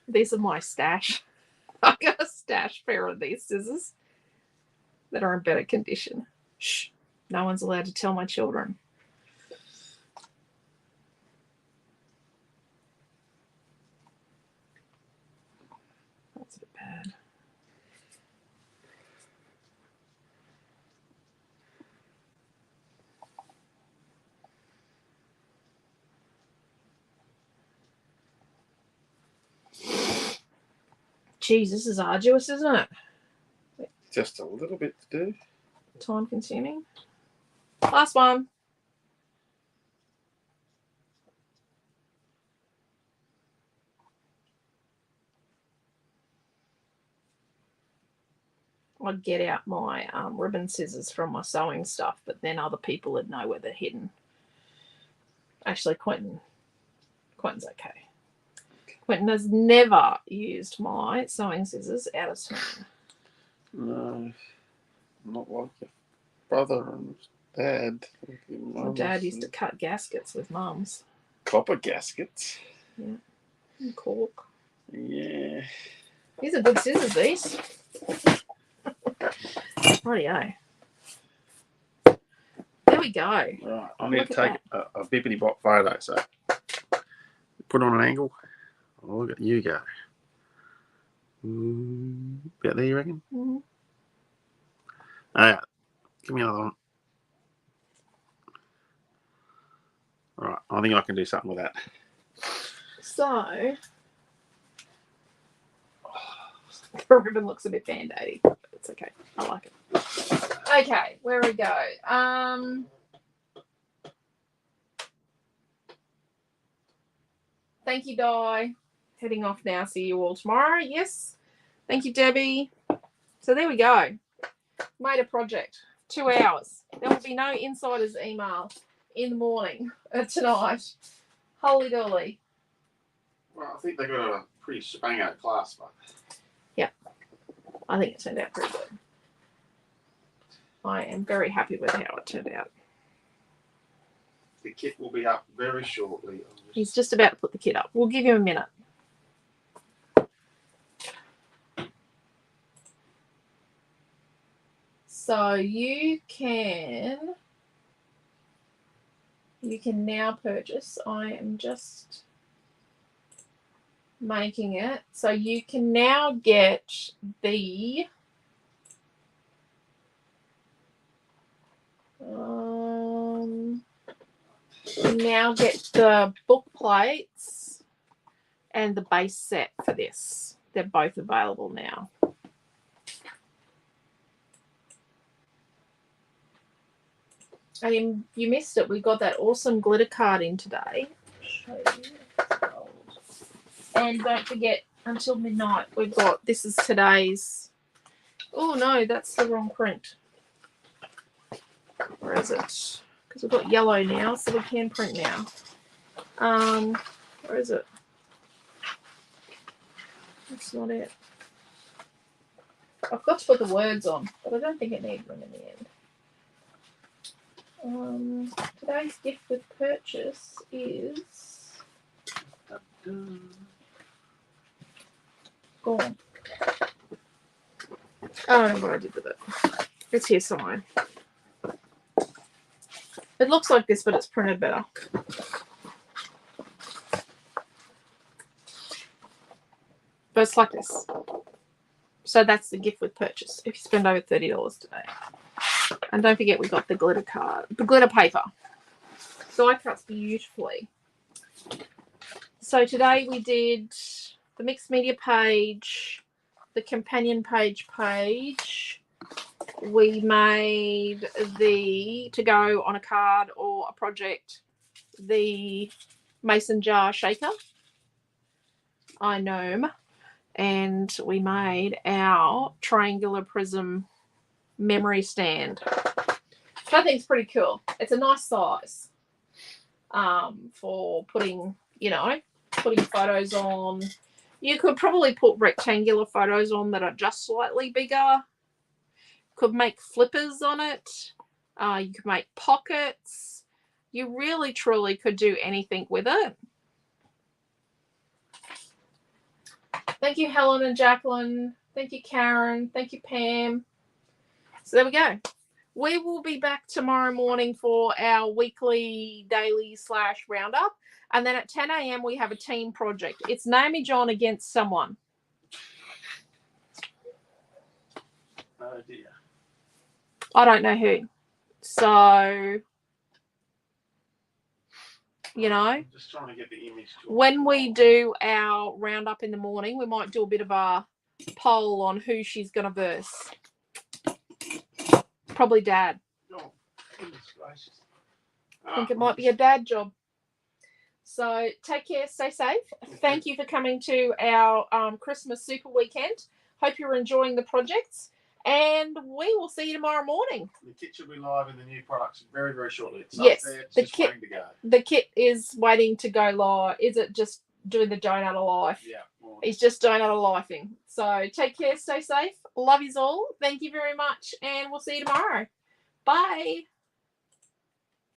These are my stash. I've got a stash pair of these scissors that are in better condition. Shh. No one's allowed to tell my children. That's a bit bad. Geez, this is arduous, isn't it? Just a little bit to do. Time consuming. Last one. I'd get out my ribbon scissors from my sewing stuff, but then other people would know where they're hidden. Actually, Quentin's okay. Quentin has never used my sewing scissors out of turn. No, not like your brother and dad. My dad used to cut gaskets with Mum's. Copper gaskets. Yeah. And cork. Yeah. These are good scissors, these. Rightio. There we go. Right, I need Look to at take a bippity bop photo, so put on an angle. Oh, look at you go. About there, you reckon? Mm-hmm. Alright, give me another one. Right, I think I can do something with that. So, the ribbon looks a bit band-aidy, but it's okay. I like it. Okay, where we go. Thank you, Di. Heading off now. See you all tomorrow. Yes. Thank you, Debbie. So there we go. Made a project. 2 hours. There will be no insiders email in the morning tonight. Holy dolly. Well, I think they got a pretty spang-out class, but I think it turned out pretty good. I am very happy with how it turned out. the kit will be up very shortly. He's just about to put the kit up. We'll give him a minute. So you can now purchase. I am just making it. So you can now get the book plates and the base set for this. They're both available now. And you missed it. We got that awesome glitter card in today. And don't forget, until midnight, we've got, this is today's, oh no, that's the wrong print. Where is it? Because we've got yellow now, so we can print now. Where is it? That's not it. I've got to put the words on, but I don't think it needs them in the end. Today's gift with purchase is gone. I don't know what I did with it. It's here somewhere. It looks like this, but it's printed better. But it's like this. So that's the gift with purchase if you spend over $30 today. And don't forget we got the glitter card, the glitter paper. Die cuts beautifully. So today we did the mixed media page, the companion page. We made to go on a card or a project, the mason jar shaker, gnome, and we made our triangular prism memory stand, which I think is pretty cool. It's a nice size for putting, putting photos on. You could probably put rectangular photos on that are just slightly bigger. Could make flippers on it. You could make pockets. You really, truly could do anything with it. Thank you, Helen and Jacqueline. Thank you, Karen. Thank you, Pam. So there we go. We will be back tomorrow morning for our weekly, daily / roundup. And then at 10 a.m. we have a team project. It's Naomi John against someone. Oh dear. I don't know who. So, I'm just trying to get the image. When we do our roundup in the morning, we might do a bit of a poll on who she's going to verse. Probably Dad. Oh, goodness gracious. I think it might be a dad job. So take care, stay safe. Thank you for coming to our Christmas super weekend. Hope you're enjoying the projects. And we will see you tomorrow morning. The kit should be live in the new products very, very shortly. It's yes, up there. It's the just kit. waiting to go. The kit is waiting to go live. Is it just doing the donut of life? Yeah. He's just donut of lifing. So take care, stay safe. Love yous all. Thank you very much, and we'll see you tomorrow. Bye.